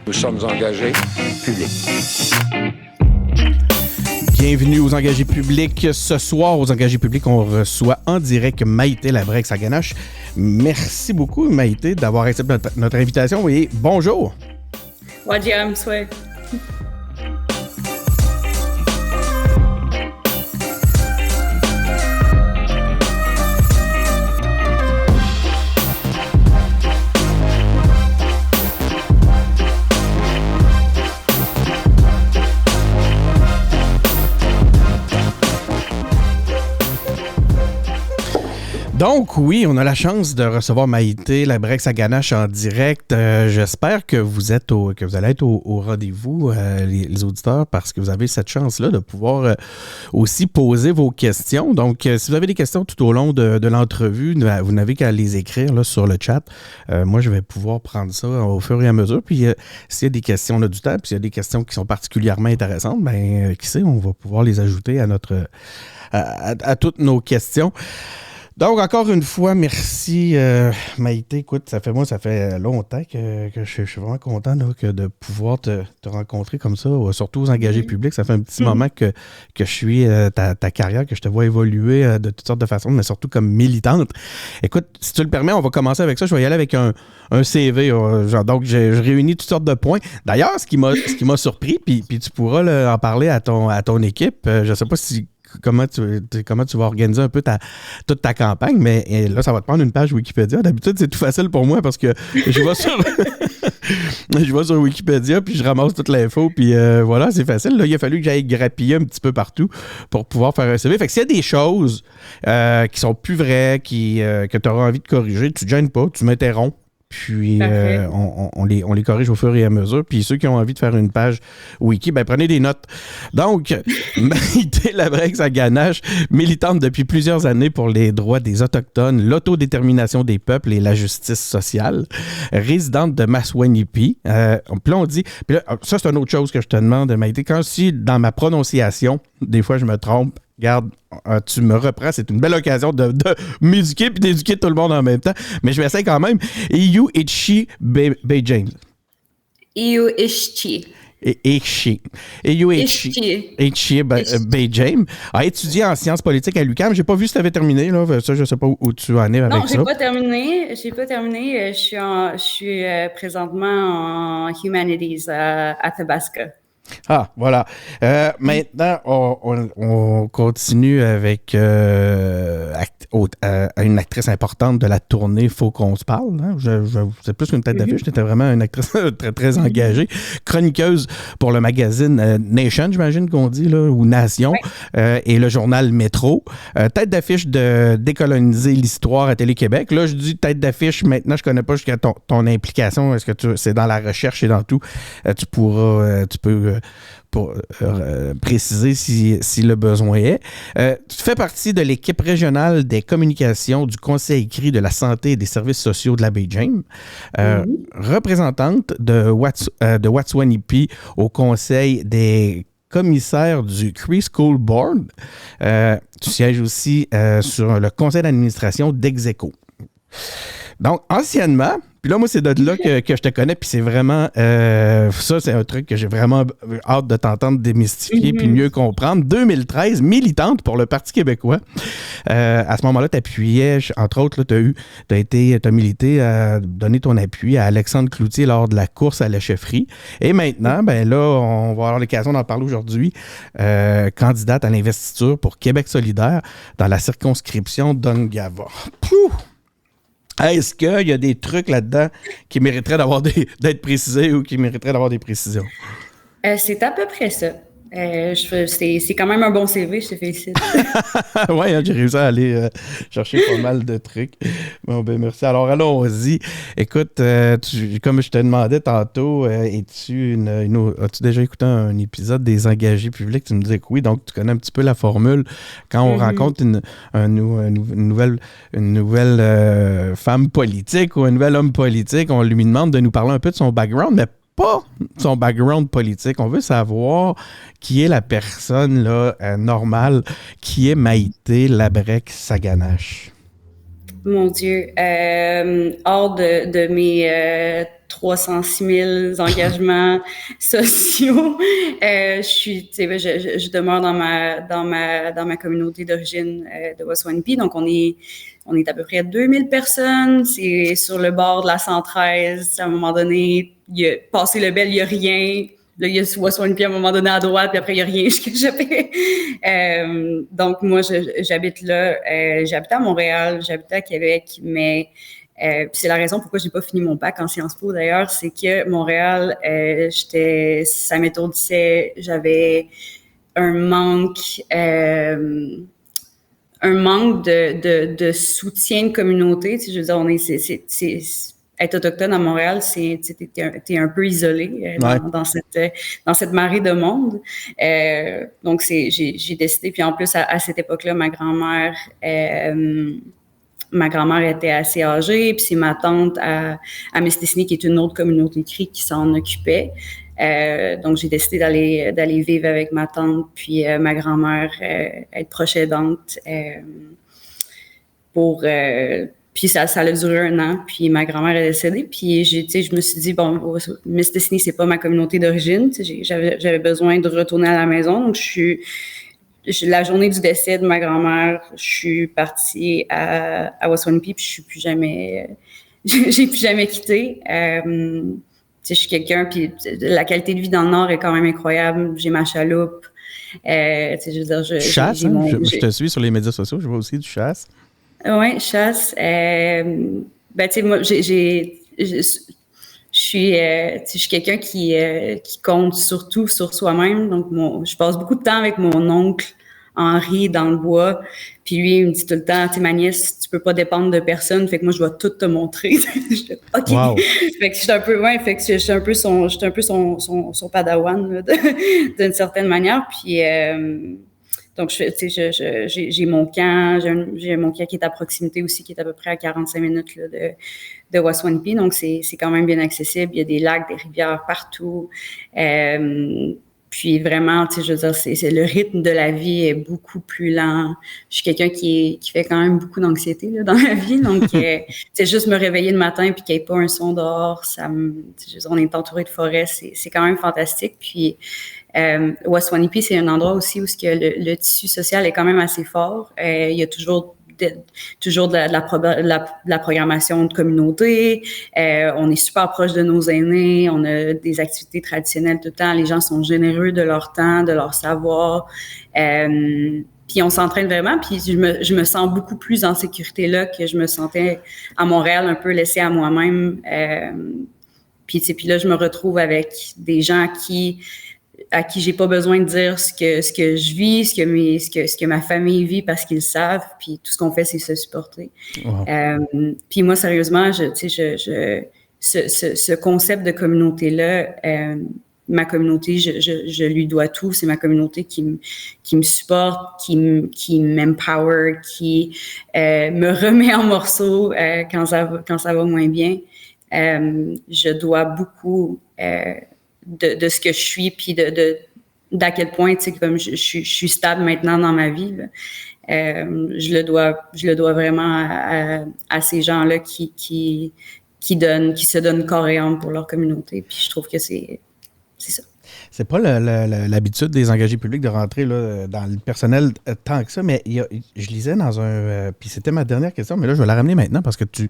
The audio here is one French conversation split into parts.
Nous sommes engagés publics. Bienvenue aux Engagés publics. Ce soir, aux Engagés publics, on reçoit en direct Maïté Labrec-Saganache. Merci beaucoup, Maïté, d'avoir accepté notre invitation et bonjour. Wadiam, souhait. Donc oui, on a la chance de recevoir Maïté Labrec-Saganache en direct. J'espère que vous allez être au rendez-vous, les auditeurs, parce que vous avez cette chance-là de pouvoir aussi poser vos questions. Donc, si vous avez des questions tout au long de l'entrevue, vous n'avez qu'à les écrire là, sur le chat. Moi, je vais pouvoir prendre ça au fur et à mesure. Puis, s'il y a des questions, on a du temps. Puis, s'il y a des questions qui sont particulièrement intéressantes, bien, qui sait, on va pouvoir les ajouter à toutes nos questions. Donc, encore une fois, merci Maïté. Écoute, ça fait longtemps que je suis vraiment content là, de pouvoir te rencontrer comme ça, surtout aux engagés publics. Ça fait un petit moment que je suis ta carrière, que je te vois évoluer de toutes sortes de façons, mais surtout comme militante. Écoute, si tu le permets, on va commencer avec ça. Je vais y aller avec un CV. Donc, je réunis toutes sortes de points. D'ailleurs, ce qui m'a surpris, puis tu pourras en parler à ton équipe. Je ne sais pas comment tu vas organiser un peu toute ta campagne, mais là, ça va te prendre une page Wikipédia. D'habitude, c'est tout facile pour moi parce que je vais sur Wikipédia, puis je ramasse toute l'info, puis voilà, c'est facile. Là, il a fallu que j'aille grappiller un petit peu partout pour pouvoir faire un CV. Fait que s'il y a des choses qui sont plus vraies, que tu auras envie de corriger, tu ne te gênes pas, tu m'interromps. Puis on les corrige au fur et à mesure. Puis ceux qui ont envie de faire une page wiki, ben prenez des notes. Donc, Maïté Labrec-Saganache, militante depuis plusieurs années pour les droits des Autochtones, l'autodétermination des peuples et la justice sociale, résidente de Maswanipi. Puis là, on dit... Puis là, ça, c'est une autre chose que je te demande, Maïté. Si dans ma prononciation, des fois, je me trompe, regarde, tu me reprends, c'est une belle occasion de m'éduquer puis d'éduquer tout le monde en même temps. Mais je vais essayer quand même. Eyu-Ichi Bay-James. Eyu-Ichi. Eyu-Ichi Bay-James a étudié en sciences politiques à l'UQAM. J'ai pas vu si tu avais terminé, là. Ça, je sais pas où tu en es avec ça. Non, j'ai pas terminé. Je suis présentement en Humanities à Athabasca. Ah, voilà. Maintenant, on continue avec une actrice importante de la tournée Faut qu'on se parle. Hein? C'est plus qu'une tête d'affiche. J'étais vraiment une actrice très, très engagée. Chroniqueuse pour le magazine Nation, j'imagine qu'on dit, là, ou Nation, et le journal Métro. Tête d'affiche de Décoloniser l'histoire à Télé-Québec. Là, je dis tête d'affiche. Maintenant, je connais pas jusqu'à ton implication. Est-ce que c'est dans la recherche et dans tout? Tu peux préciser si le besoin est. Tu fais partie de l'équipe régionale des communications du Conseil écrit de la santé et des services sociaux de la Baie-James, représentante de Wet'suwet'en au Conseil des commissaires du Cree School Board. Tu sièges aussi sur le conseil d'administration d'Execo. Donc, anciennement, puis là, moi, c'est de là que je te connais, puis c'est vraiment... ça, c'est un truc que j'ai vraiment hâte de t'entendre démystifier puis mieux comprendre. 2013, militante pour le Parti québécois. À ce moment-là, tu appuyais, entre autres, tu as milité à donner ton appui à Alexandre Cloutier lors de la course à la chefferie. Et maintenant, ben là, on va avoir l'occasion d'en parler aujourd'hui. Candidate à l'investiture pour Québec solidaire dans la circonscription d'Ongava. Pouh! Est-ce qu'il y a des trucs là-dedans qui mériteraient d'être précisés ou qui mériteraient d'avoir des précisions? C'est à peu près ça. C'est quand même un bon CV, je te félicite. Oui, j'ai réussi à aller chercher pas mal de trucs. Bon, ben merci. Alors, allons-y. Écoute, comme je te demandais tantôt, as-tu déjà écouté un épisode des Engagés publics? Tu me disais que oui, donc tu connais un petit peu la formule. Quand on rencontre une nouvelle femme politique ou un nouvel homme politique, on lui demande de nous parler un peu de son background, mais pas son background politique. On veut savoir qui est la personne là, normale, qui est Maïté Labrec-Saganache. Mon Dieu, hors de mes 306 000 engagements sociaux, je demeure dans ma communauté d'origine de Waswanipi. Donc, on est à peu près 2000 personnes. C'est sur le bord de la 113. À un moment donné, passé le Bel, il n'y a rien. Là, il y a Waswanipi à un moment donné à droite, puis après, il n'y a rien jusqu'à Japé. Donc, moi, j'habite là. J'habite à Montréal, j'habite à Québec, mais c'est la raison pourquoi j'ai pas fini mon bac en Sciences Po, d'ailleurs, c'est que Montréal, ça m'étourdissait. J'avais un manque de soutien de communauté. Tu sais, je veux dire, être autochtone à Montréal, t'es un peu isolé dans cette marée de monde. Donc, j'ai décidé. Puis en plus, à cette époque-là, ma grand-mère était assez âgée, puis c'est ma tante à Mistissini, qui est une autre communauté Cri, qui s'en occupait. Donc, j'ai décidé d'aller vivre avec ma tante, puis ma grand-mère, être proche aidante puis ça a duré 1 an, puis ma grand-mère est décédée, puis je me suis dit, bon, Mistissini, c'est pas ma communauté d'origine, j'avais besoin de retourner à la maison, donc la journée du décès de ma grand-mère, je suis partie à Waswanipi, puis j'ai plus jamais quitté. Je suis quelqu'un, puis la qualité de vie dans le Nord est quand même incroyable. J'ai ma chaloupe. Je veux dire, chasse, je te suis sur les médias sociaux, je vois aussi du chasse. Oui, chasse. Moi, je suis quelqu'un qui compte surtout sur soi-même. Donc, je passe beaucoup de temps avec mon oncle Henri dans le bois. Puis lui, il me dit tout le temps, ma nièce, tu peux pas dépendre de personne. Fait que moi, je dois tout te montrer. OK. Wow. Fait que je suis un peu son padawan, là, d'une certaine manière. Puis, donc, j'ai mon camp. J'ai mon camp qui est à proximité aussi, qui est à peu près à 45 minutes là, de Waswanipi. Donc, c'est quand même bien accessible. Il y a des lacs, des rivières partout. Puis vraiment, je veux dire, c'est le rythme de la vie est beaucoup plus lent. Je suis quelqu'un qui fait quand même beaucoup d'anxiété là, dans la vie. Donc, c'est juste me réveiller le matin puis qu'il n'y ait pas un son dehors. Je veux dire, on est entouré de forêts. C'est quand même fantastique. Puis, Waswanipi, c'est un endroit aussi où le tissu social est quand même assez fort. Il y a toujours de la programmation de communauté. On est super proche de nos aînés. On a des activités traditionnelles tout le temps. Les gens sont généreux de leur temps, de leur savoir. Puis on s'entraîne vraiment. Puis je me sens beaucoup plus en sécurité là que je me sentais à Montréal, un peu laissée à moi-même. Puis là, je me retrouve avec des gens à qui j'ai pas besoin de dire ce que je vis, ce que ma famille vit parce qu'ils savent, puis tout ce qu'on fait, c'est se supporter. Wow. Puis moi, sérieusement, ce concept de communauté-là, ma communauté, je lui dois tout. C'est ma communauté qui me supporte, qui m'empower, qui me remet en morceaux quand ça va moins bien. Je dois beaucoup de ce que je suis, puis d'à quel point, tu sais, comme je suis stable maintenant dans ma vie. Je le dois vraiment à ces gens-là qui se donnent corps et âme pour leur communauté. Puis je trouve que c'est ça. C'est pas l'habitude des engagés publics de rentrer là, dans le personnel tant que ça, mais je lisais dans un... puis c'était ma dernière question, mais là, je vais la ramener maintenant parce que tu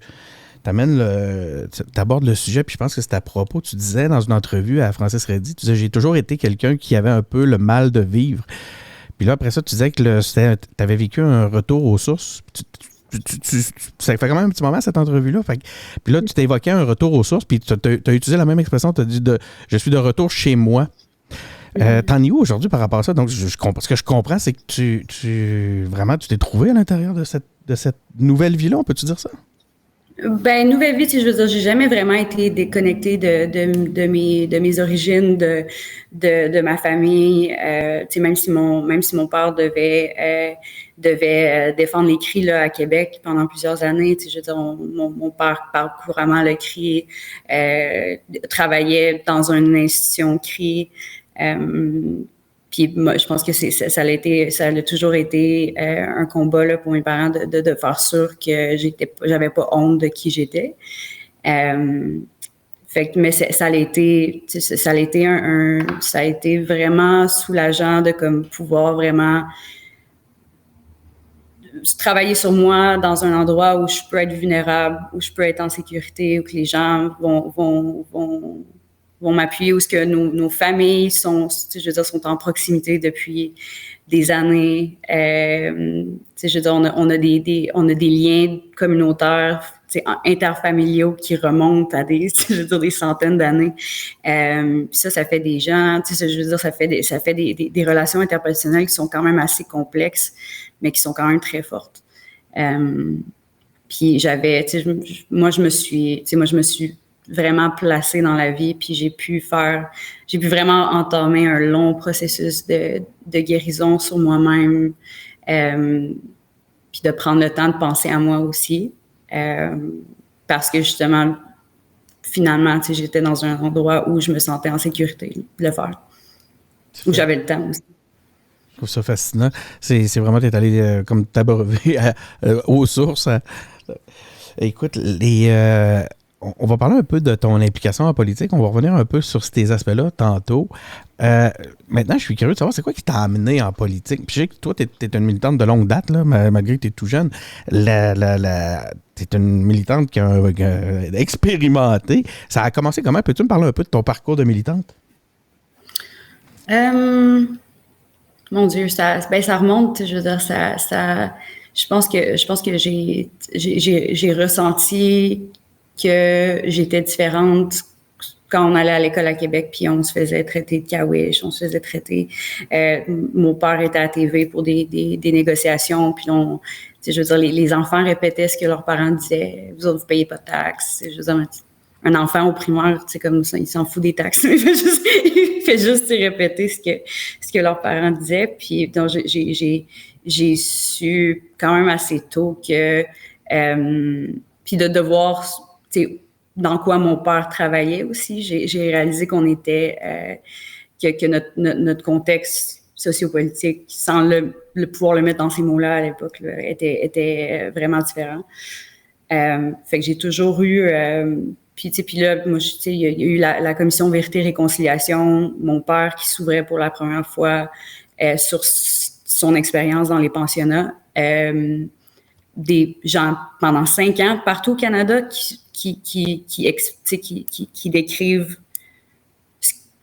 abordes le sujet, puis je pense que c'est à propos. Tu disais dans une entrevue à Francis Reddy, tu disais « J'ai toujours été quelqu'un qui avait un peu le mal de vivre. » Puis là, après ça, tu disais que tu avais vécu un retour aux sources. Ça fait quand même un petit moment, cette entrevue-là. Puis là, tu t'évoquais un retour aux sources, puis tu as utilisé la même expression, tu as dit « Je suis de retour chez moi ». T'en es où aujourd'hui par rapport à ça? Donc, ce que je comprends, c'est que tu t'es trouvé à l'intérieur de cette nouvelle vie-là, on peut-tu dire ça? Ben, nouvelle vie, je veux dire, j'ai jamais vraiment été déconnectée de mes origines, de ma famille. Même si mon père devait défendre les cris là à Québec pendant plusieurs années. Je veux dire, mon père parle couramment le cri, travaillait dans une institution cri. Puis moi, je pense que ça a toujours été un combat là, pour mes parents de faire sûr que j'avais pas honte de qui j'étais. Fait que, mais ça a été ça a été vraiment soulageant de comme pouvoir vraiment travailler sur moi dans un endroit où je peux être vulnérable, où je peux être en sécurité, où que les gens vont m'appuyer, où ce que nos familles sont, je veux dire, sont en proximité depuis des années. Je veux dire, on a des liens communautaires, interfamiliaux qui remontent à des centaines d'années. Ça fait des gens, je veux dire, ça fait des relations interpersonnelles qui sont quand même assez complexes, mais qui sont quand même très fortes. Puis moi je me suis vraiment placée dans la vie, puis j'ai pu vraiment entamer un long processus de guérison sur moi-même, puis de prendre le temps de penser à moi aussi, parce que justement, finalement, j'étais dans un endroit où je me sentais en sécurité de le faire, où j'avais le temps aussi. Je trouve ça fascinant. C'est vraiment d'être allé comme t'abreuver aux sources. Écoute, on va parler un peu de ton implication en politique. On va revenir un peu sur ces aspects-là tantôt. Maintenant, je suis curieux de savoir c'est quoi qui t'a amené en politique. Puis je sais que toi, t'es une militante de longue date, là, malgré que t'es tout jeune. T'es une militante qui a expérimenté. Ça a commencé comment? Peux-tu me parler un peu de ton parcours de militante? Mon Dieu, ça remonte. Je veux dire, je pense que j'ai ressenti que j'étais différente quand on allait à l'école à Québec, puis on se faisait traiter de cawish, on se faisait traiter. Mon père était à la TV pour des négociations, puis je veux dire, les enfants répétaient ce que leurs parents disaient. Vous autres, vous payez pas de taxes. Je veux dire, un enfant au primaire, comme ça, il s'en fout des taxes. Il fait juste répéter ce que leurs parents disaient. Puis donc j'ai su quand même assez tôt que puis de devoir, dans quoi mon père travaillait aussi. J'ai réalisé qu'on était que notre contexte sociopolitique, sans pouvoir le mettre dans ces mots-là à l'époque, là, était vraiment différent. Fait que j'ai toujours eu puis là, moi, il y a eu la commission Vérité-Réconciliation, mon père qui s'ouvrait pour la première fois sur son expérience dans les pensionnats. Des gens pendant 5 ans, partout au Canada, qui décrivent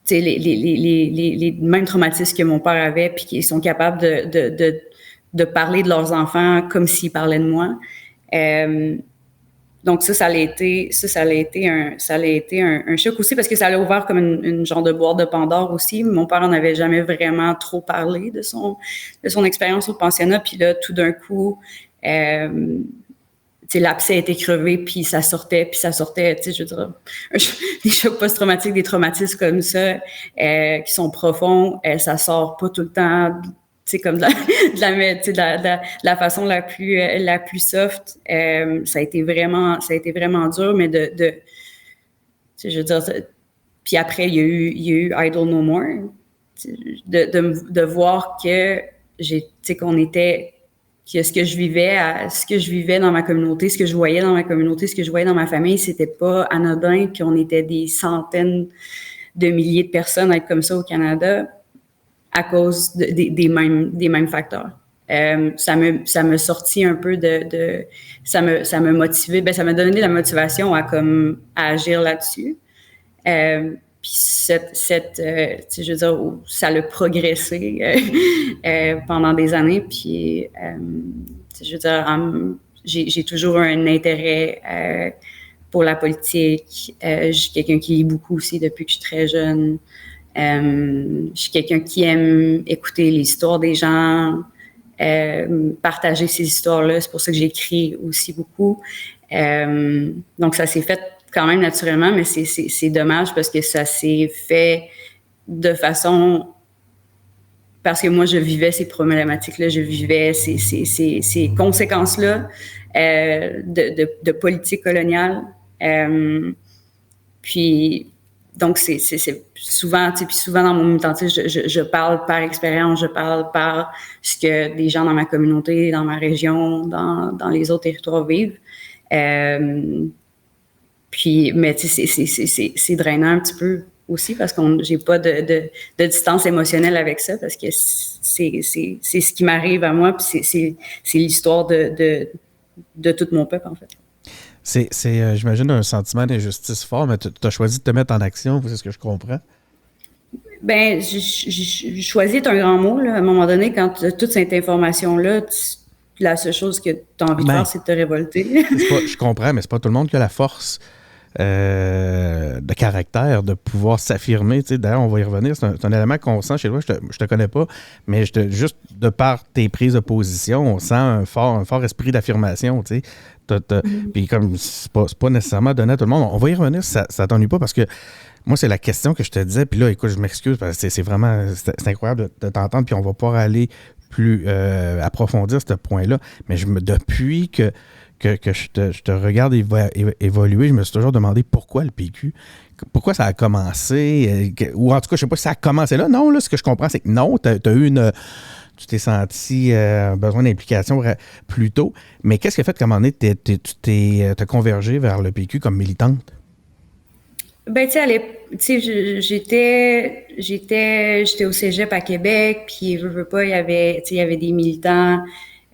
les mêmes traumatismes que mon père avait, puis qui sont capables de parler de leurs enfants comme s'ils parlaient de moi. Donc ça a été un choc aussi, parce que ça l'a ouvert comme une genre de boîte de Pandore aussi. Mon père n'en avait jamais vraiment trop parlé de son expérience au pensionnat, puis là tout d'un coup l'abcès était crevé, puis ça sortait, je veux dire, des chocs post-traumatiques, des traumatismes comme ça qui sont profonds, ça sort pas tout le temps. Comme de la façon la plus soft. Ça a été vraiment dur, mais je veux dire, puis après il y a eu Idle No More, de voir que que ce que je vivais dans ma communauté, ce que je voyais dans ma communauté, ce que je voyais dans ma famille, c'était pas anodin, puis on était des centaines de milliers de personnes à être comme ça au Canada, à cause des mêmes facteurs. Ça me sortit un peu ça me motivait, ça m'a donné la motivation à agir là-dessus. Puis je veux dire, ça a progressé pendant des années. Puis je veux dire, j'ai toujours un intérêt pour la politique. Je suis quelqu'un qui lit beaucoup aussi depuis que je suis très jeune. Je suis quelqu'un qui aime écouter les histoires des gens, partager ces histoires-là. C'est pour ça que j'écris aussi beaucoup. Donc, ça s'est fait quand même naturellement, mais c'est dommage parce que ça s'est fait de façon... Parce que moi, je vivais ces problématiques-là, je vivais ces conséquences-là de politique coloniale. Puis... donc, c'est souvent, tu sais, puis souvent dans mon militantisme, je parle par expérience, je parle par ce que des gens dans ma communauté, dans ma région, dans les autres territoires vivent. Puis, mais tu sais, c'est drainant un petit peu aussi parce que j'ai pas de distance émotionnelle avec ça parce que c'est ce qui m'arrive à moi, puis c'est l'histoire de tout mon peuple, en fait. C'est j'imagine, un sentiment d'injustice fort, mais tu as choisi de te mettre en action, c'est ce que je comprends. Ben, choisir est un grand mot, là. À un moment donné, quand tu as toute cette information-là, la seule chose que tu as envie de faire, c'est de te révolter. Je comprends, mais c'est pas tout le monde qui a la force de caractère, de pouvoir s'affirmer. Tu sais, d'ailleurs, on va y revenir. C'est un élément qu'on sent chez toi. Je te connais pas, mais juste de par tes prises de position, on sent un fort esprit d'affirmation. Tu sais. Puis comme c'est pas nécessairement donné à tout le monde, on va y revenir si ça t'ennuie pas, parce que moi, c'est la question que je te disais. Puis là, écoute, je m'excuse parce que c'est vraiment c'est incroyable de t'entendre. Puis on va pouvoir aller plus approfondir ce point-là. Mais depuis que je te regarde évoluer, je me suis toujours demandé pourquoi le PQ. Pourquoi ça a commencé, ou en tout cas, je sais pas si ça a commencé là. Non, là, ce que je comprends, c'est que non, tu as eu tu t'es senti besoin d'implication plus tôt. Mais qu'est-ce qui a fait qu'à un moment donné, t'as convergé vers le PQ comme militante? Ben, tu sais, j'étais au cégep à Québec, puis veux pas, il y avait des militants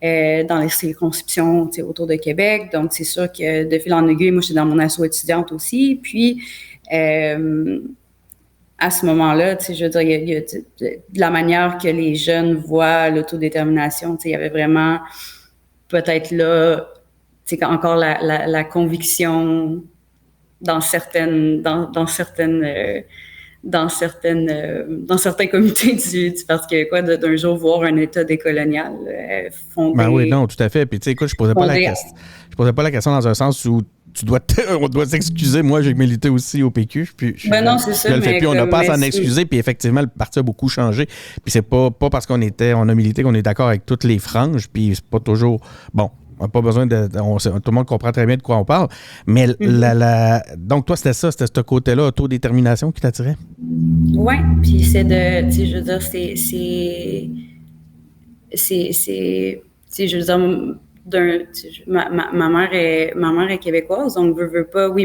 dans les circonscriptions, tu sais, autour de Québec. Donc, c'est sûr que de fil en aiguille, moi, j'étais dans mon asso étudiante aussi. Puis, à ce moment-là, tu sais, je veux dire, il y a de la manière que les jeunes voient l'autodétermination, tu sais, il y avait vraiment peut-être là, tu sais, encore la conviction dans certains comités du Parti québécois d'un jour voir un État décolonial fondé. Ben oui, non, tout à fait. Puis tu sais, écoute, je posais pas la question dans un sens où on doit s'excuser. Moi, j'ai milité aussi au PQ. Puis non, c'est ça. Puis on n'a pas à s'en excuser. Puis effectivement, le parti a beaucoup changé. Puis c'est pas parce qu'on a milité qu'on est d'accord avec toutes les franges. Puis c'est pas toujours bon. On n'a pas besoin tout le monde comprend très bien de quoi on parle. Mais donc, toi, c'était ce côté-là, autodétermination, qui t'attirait? Oui, puis c'est tu sais, je veux dire, je veux dire, ma mère est québécoise, donc veut pas, oui,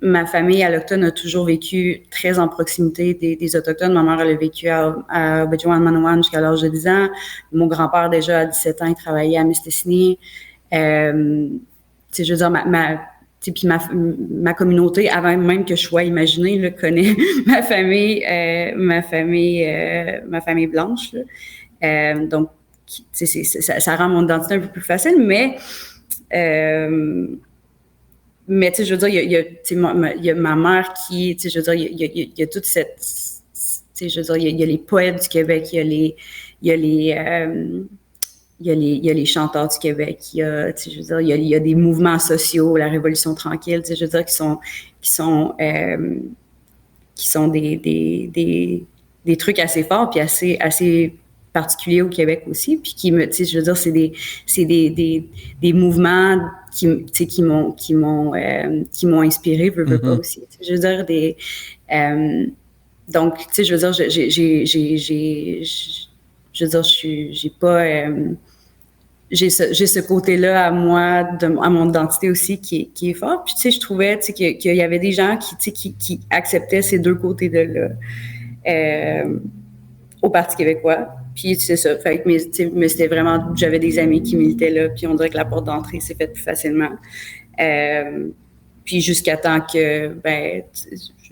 ma famille allochtone a toujours vécu très en proximité des Autochtones. Ma mère, elle a vécu à Obidjouan-Manawan jusqu'à l'âge de 10 ans. Mon grand-père, déjà à 17 ans, il travaillait à Mistassini. Je veux dire, puis ma communauté, avant même que je sois imaginée, là, connaît ma famille blanche. Donc, ça rend mon identité un peu plus facile, mais tu sais, je veux dire, il y a ma mère qui, tu sais, je veux dire, il y a toute cette, tu sais, je veux dire, il y a les poètes du Québec, il y a les chanteurs du Québec, tu sais, je veux dire, il y a des mouvements sociaux, la Révolution tranquille, tu sais, je veux dire, qui sont des trucs assez forts puis assez particuliers au Québec aussi, puis qui me, tu sais, je veux dire, c'est des mouvements qui m'ont inspiré, veux pas aussi. Je veux dire, donc, tu sais, je veux dire, j'ai pas, j'ai ce côté-là à moi, à mon identité aussi qui est fort. Puis, tu sais, je trouvais, tu sais, qu'il y avait des gens qui acceptaient ces deux côtés-là au Parti québécois. Puis c'est ça. Fait que, mais c'était vraiment, j'avais des amis qui militaient là, puis on dirait que la porte d'entrée s'est faite plus facilement. Puis jusqu'à temps que, ben,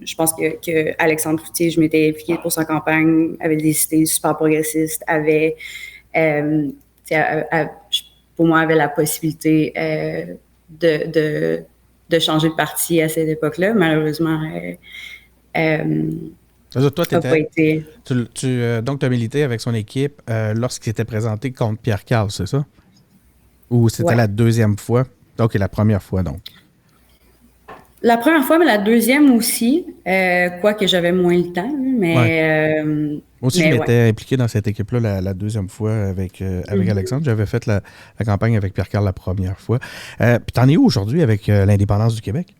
je pense que Alexandre Cloutier, je m'étais impliquée pour sa campagne, avait des idées super progressistes, pour moi, avait la possibilité de changer de parti à cette époque-là. Malheureusement, toi, donc, tu as milité avec son équipe lorsqu'il était présenté contre Pierre Karl, c'est ça? Ou c'était la deuxième fois? Donc, la première fois, donc. La première fois, mais la deuxième aussi, quoique j'avais moins le temps. Mais, moi aussi, je m'étais impliqué dans cette équipe-là la deuxième fois avec Alexandre. J'avais fait la campagne avec Pierre Karl la première fois. Puis, t'en es où aujourd'hui avec l'indépendance du Québec?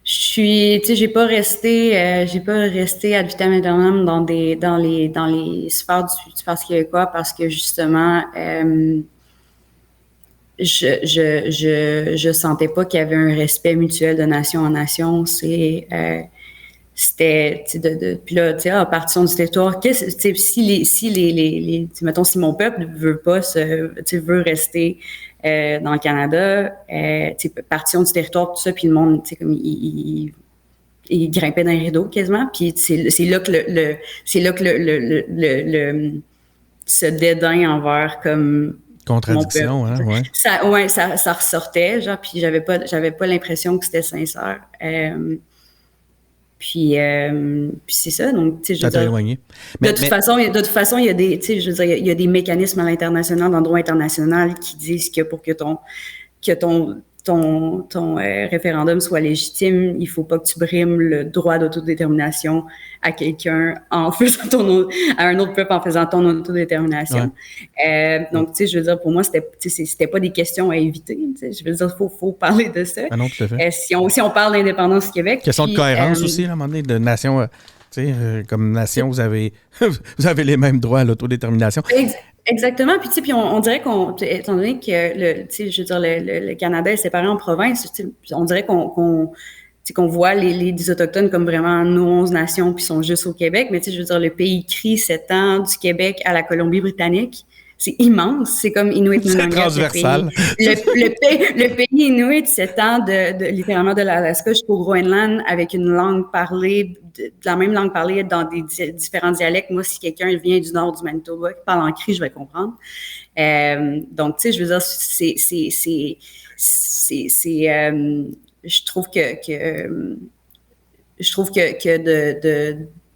Je Puis, tu sais, j'ai pas resté ad vitam aeternam dans les sphères du Parti québécois parce que justement, je sentais pas qu'il y avait un respect mutuel de nation en nation. C'était, tu sais, puis là, tu sais, partition du territoire, tu sais, mettons, si mon peuple veut pas tu sais, veut rester dans le Canada, tu sais, partition du territoire, tout ça, puis le monde, tu sais, comme il grimpait dans les rideaux quasiment, puis c'est là que ce dédain envers comme Contradiction, hein, ouais. ça ressortait, genre, puis j'avais pas l'impression que c'était sincère. Puis c'est ça, donc, tu sais, je veux Ça t'a dire, éloigné. de toute façon, il y a des, tu sais, je veux dire, il y a des mécanismes à l'international, dans le droit international, qui disent que pour que ton référendum soit légitime, il faut pas que tu brimes le droit d'autodétermination à quelqu'un à un autre peuple en faisant ton autodétermination. Ouais. Donc, tu sais, je veux dire, pour moi, c'était pas des questions à éviter. Tu sais, je veux dire, faut parler de ça. Ah non, tout à fait. Si on parle d'indépendance du Québec. Question de cohérence aussi, là, à un moment donné, de nation. Tu sais, comme nation, vous avez les mêmes droits à l'autodétermination. Exactement. Puis, tu sais, on dirait étant donné que, tu sais, je veux dire, le Canada est séparé en provinces, on dirait qu'on voit les Autochtones comme vraiment nos 11 nations, puis sont juste au Québec. Mais, tu sais, je veux dire, le pays crie s'étend du Québec à la Colombie-Britannique. C'est immense. C'est comme Inuit Nunangat. C'est transversal. Le pays Inuit s'étend littéralement de l'Alaska jusqu'au Groenland avec une langue parlée, de la même langue parlée dans des différents dialectes. Moi, si quelqu'un vient du nord du Manitoba qui parle en cri, je vais comprendre. Donc, tu sais, je veux dire, je trouve que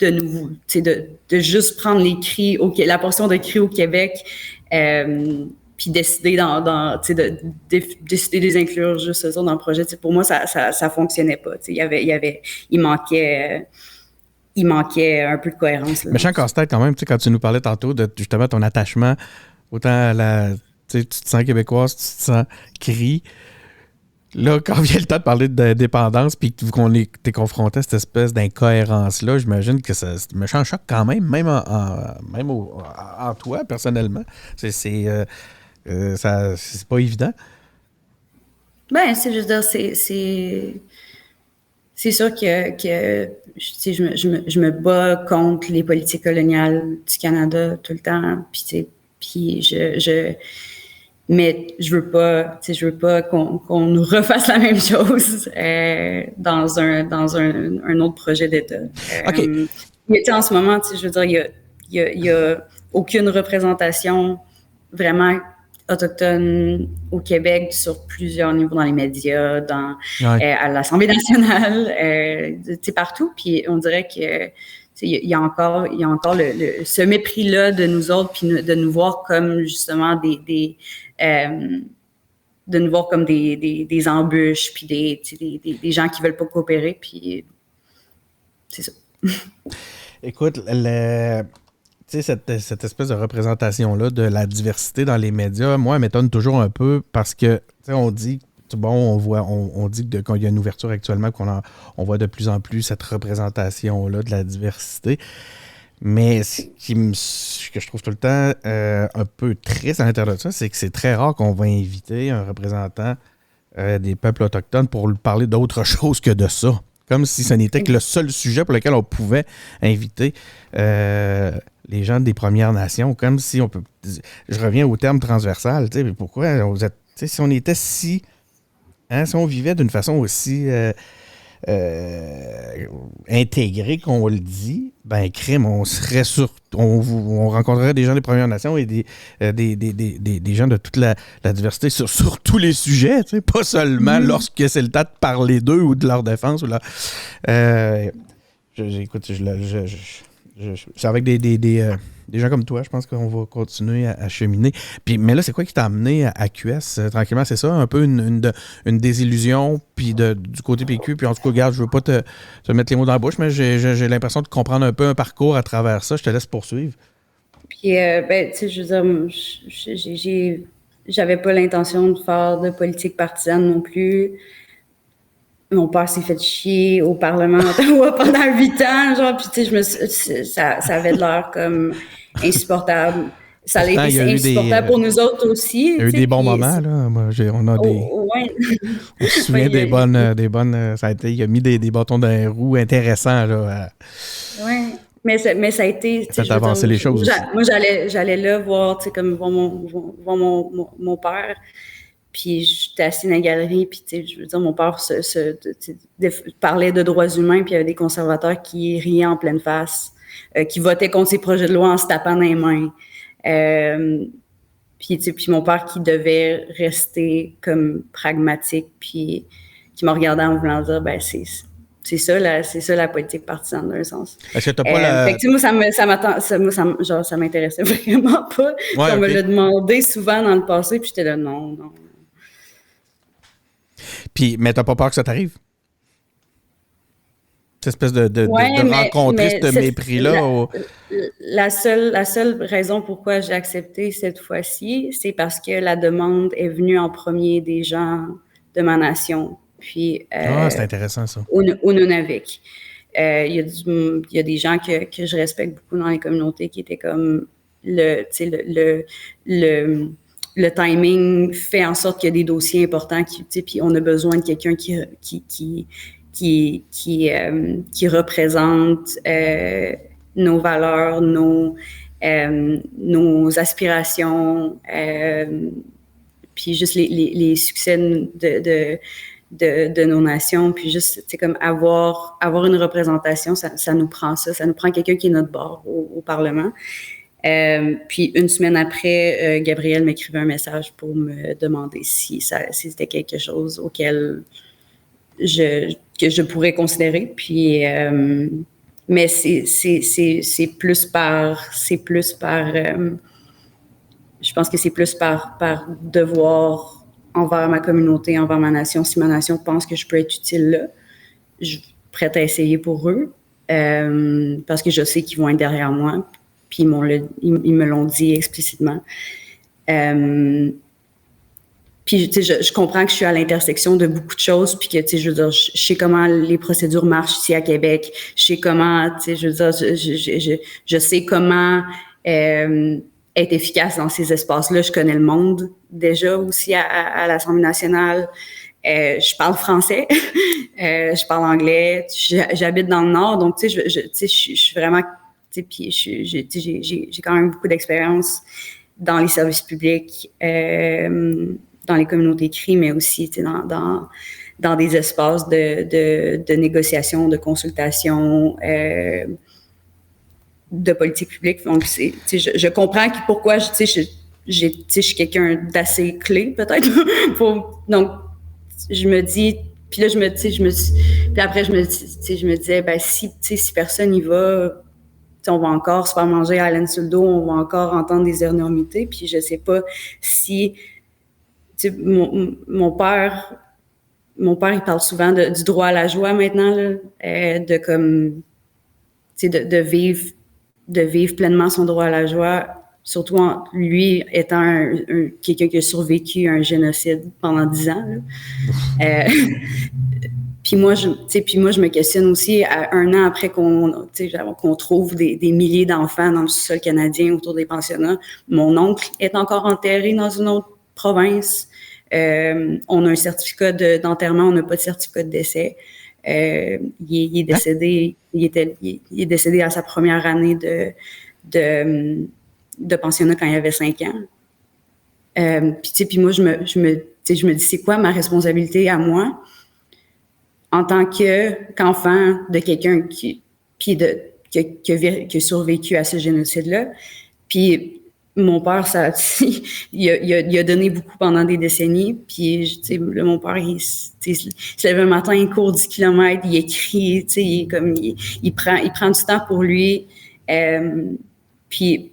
de nouveau, tu sais, de juste prendre les cris, la portion de cris au Québec, puis décider décider de les inclure juste eux autres dans le projet. Pour moi, ça fonctionnait pas. Il manquait un peu de cohérence. Méchant casse-tête quand même, quand tu nous parlais tantôt de justement ton attachement autant à la... Tu te sens québécoise, tu te sens cri. Là, quand vient le temps de parler de dépendance, puis qu'on t'es confronté à cette espèce d'incohérence-là, j'imagine que c'est un méchant choc quand même, même en toi, personnellement. C'est pas évident. Ben, c'est juste dire, c'est sûr que je me bats contre les politiques coloniales du Canada tout le temps, mais je veux pas qu'on nous refasse la même chose dans un autre projet d'État. OK. En ce moment, je veux dire, il y a aucune représentation vraiment autochtone au Québec sur plusieurs niveaux, dans les médias, à l'Assemblée nationale, partout. Puis on dirait que il y a encore ce mépris-là de nous autres, puis de nous voir comme justement de nous voir comme des embûches, puis des gens qui veulent pas coopérer, puis c'est ça. Écoute, cette espèce de représentation-là de la diversité dans les médias, moi, elle m'étonne toujours un peu parce que, on dit, on dit qu'il y a une ouverture actuellement, on voit de plus en plus cette représentation-là de la diversité. Mais ce que je trouve tout le temps un peu triste à l'intérieur de ça, c'est que c'est très rare qu'on va inviter un représentant des peuples autochtones pour lui parler d'autre chose que de ça. Comme si ce n'était que le seul sujet pour lequel on pouvait inviter les gens des Premières Nations. Comme si on peut... Je reviens au terme transversal. Pourquoi vous êtes... Si on était si... si on vivait d'une façon aussi intégrée qu'on le dit, ben crime, on serait on rencontrerait des gens des Premières Nations et des gens de toute la diversité sur tous les sujets, pas seulement lorsque c'est le temps de parler d'eux ou de leur défense. Écoute, c'est avec des gens comme toi, je pense qu'on va continuer à cheminer. Mais là, c'est quoi qui t'a amené à QS tranquillement? C'est ça, un peu une désillusion puis du côté PQ. Puis en tout cas, regarde, je veux pas te mettre les mots dans la bouche, mais j'ai l'impression de comprendre un peu un parcours à travers ça. Je te laisse poursuivre. Puis, tu sais, je veux dire, j'avais pas l'intention de faire de politique partisane non plus. mon père s'est fait chier au Parlement d'Ottawa pendant 8 ans, genre, puis tu sais, ça avait de l'air comme insupportable. Ça a Pourtant, il y été a eu insupportable pour nous autres aussi. il y a eu Tu sais, des bons puis moments, là. Moi, on a des... ouais. On se souvient Ouais, des bonnes... Ça a été, il a mis des bâtons dans les roues intéressants, là. ouais. Mais ça a été, tu sais, Ça je fait veux dire, avancer les choses aussi. moi, j'allais là voir, tu sais, comme voir mon père. Puis j'étais assise dans la galerie, puis tu sais, je veux dire, mon père parlait de droits humains, puis il y avait des conservateurs qui riaient en pleine face, qui votaient contre ces projets de loi en se tapant dans les mains. Puis tu sais, puis mon père qui devait rester comme pragmatique, puis qui m'a regardé en voulant dire, ben c'est ça la politique partisane d'un sens. Est-ce que t'as pas la... Fait que, tu sais, moi, ça m'intéressait vraiment pas. Ouais, On me ok. l'a demandé souvent dans le passé, puis j'étais là, non. Puis, mais t'as pas peur que ça t'arrive? Cette espèce de Ouais, rencontrer ce mépris-là? La seule raison pourquoi j'ai accepté cette fois-ci, c'est parce que la demande est venue en premier des gens de ma nation, puis C'est intéressant, ça. au Nunavik. Il y a des gens que je respecte beaucoup dans les communautés qui étaient comme le timing fait en sorte qu'il y a des dossiers importants puis on a besoin de quelqu'un qui représente nos valeurs, nos aspirations, puis juste les succès de nos nations, puis juste, c'est comme avoir une représentation, ça nous prend ça. Ça nous prend quelqu'un qui est notre bord au Parlement. Puis une semaine après, Gabriel m'écrivait un message pour me demander si c'était quelque chose auquel que je pourrais considérer. Puis, mais c'est plus par je pense que c'est plus par devoir envers ma communauté, envers ma nation. Si ma nation pense que je peux être utile là, je suis prête à essayer pour eux, parce que je sais qu'ils vont être derrière moi. Puis ils me l'ont dit explicitement. Puis, tu sais, je comprends que je suis à l'intersection de beaucoup de choses, puis que, tu sais, je veux dire, je sais comment les procédures marchent ici à Québec. Je sais comment, tu sais, je veux dire, je sais comment être efficace dans ces espaces-là. Je connais le monde déjà aussi à l'Assemblée nationale. Je parle français, je parle anglais. J'habite dans le Nord, donc, tu sais, je suis vraiment... Puis j'ai quand même beaucoup d'expérience dans les services publics, dans les communautés CRI, mais aussi dans des espaces de négociation, de consultation, de politique publique. Donc, je comprends pourquoi je suis quelqu'un d'assez clé, peut-être. Donc, je me dis... Puis là, puis après, je me disais, ben si personne y va... on va encore se faire manger à la laine sur le dos, on va encore entendre des énormités, puis je sais pas si... Mon père, il parle souvent du droit à la joie maintenant, là, de comme... de vivre pleinement son droit à la joie, surtout lui étant quelqu'un qui a survécu à un génocide pendant 10 ans. Puis moi, je me questionne aussi, à un an après qu'on trouve des milliers d'enfants dans le sous-sol canadien autour des pensionnats. Mon oncle est encore enterré dans une autre province. On a un certificat d'enterrement, on n'a pas de certificat de décès. Il est décédé. Il est décédé à sa première année de pensionnat quand il avait 5 ans. Puis moi, je me dis, c'est quoi ma responsabilité à moi en tant qu'enfant de quelqu'un qui a survécu à ce génocide-là. Puis mon père, il a donné beaucoup pendant des décennies. Puis mon père, il se lève un matin, il court 10 kilomètres, il écrit, il prend du temps pour lui. Puis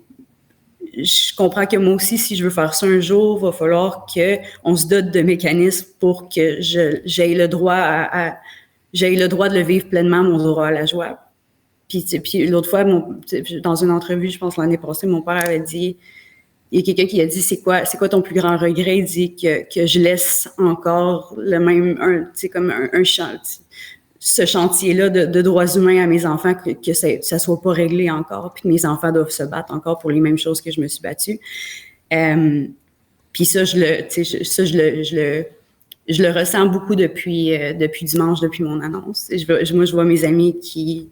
je comprends que moi aussi, si je veux faire ça un jour, il va falloir qu'on se dote de mécanismes pour que j'aie le droit de le vivre pleinement, mon droit à la joie. Puis l'autre fois, dans une entrevue, je pense l'année passée, mon père avait dit il y a quelqu'un qui a dit, c'est quoi ton plus grand regret? Il dit que je laisse encore le même, comme un chantier, ce chantier-là de droits humains à mes enfants, que ça soit pas réglé encore, puis que mes enfants doivent se battre encore pour les mêmes choses que je me suis battue. Puis ça, je le ressens beaucoup depuis dimanche, depuis mon annonce. Moi, je vois mes amis qui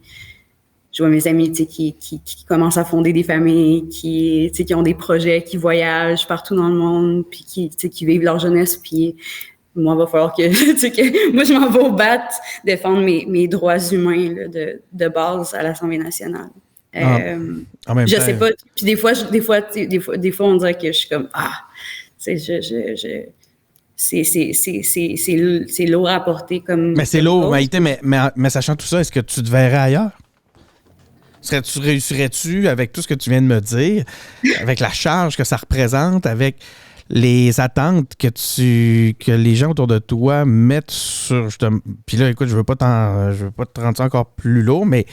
commencent à fonder des familles, qui ont des projets, qui voyagent partout dans le monde, puis qui vivent leur jeunesse. Puis moi, il va falloir que moi, je m'en vais au BAT défendre mes droits humains là, de base à l'Assemblée nationale. En même je temps, sais pas. Puis des fois, on dirait que je suis comme c'est lourd à porter comme. Mais c'est lourd, Maïté, mais sachant tout ça, est-ce que tu te verrais ailleurs? Réussirais-tu, avec tout ce que tu viens de me dire, avec la charge que ça représente, avec les attentes que les gens autour de toi mettent sur... Puis là, écoute, je veux pas te rendre ça encore plus lourd, mais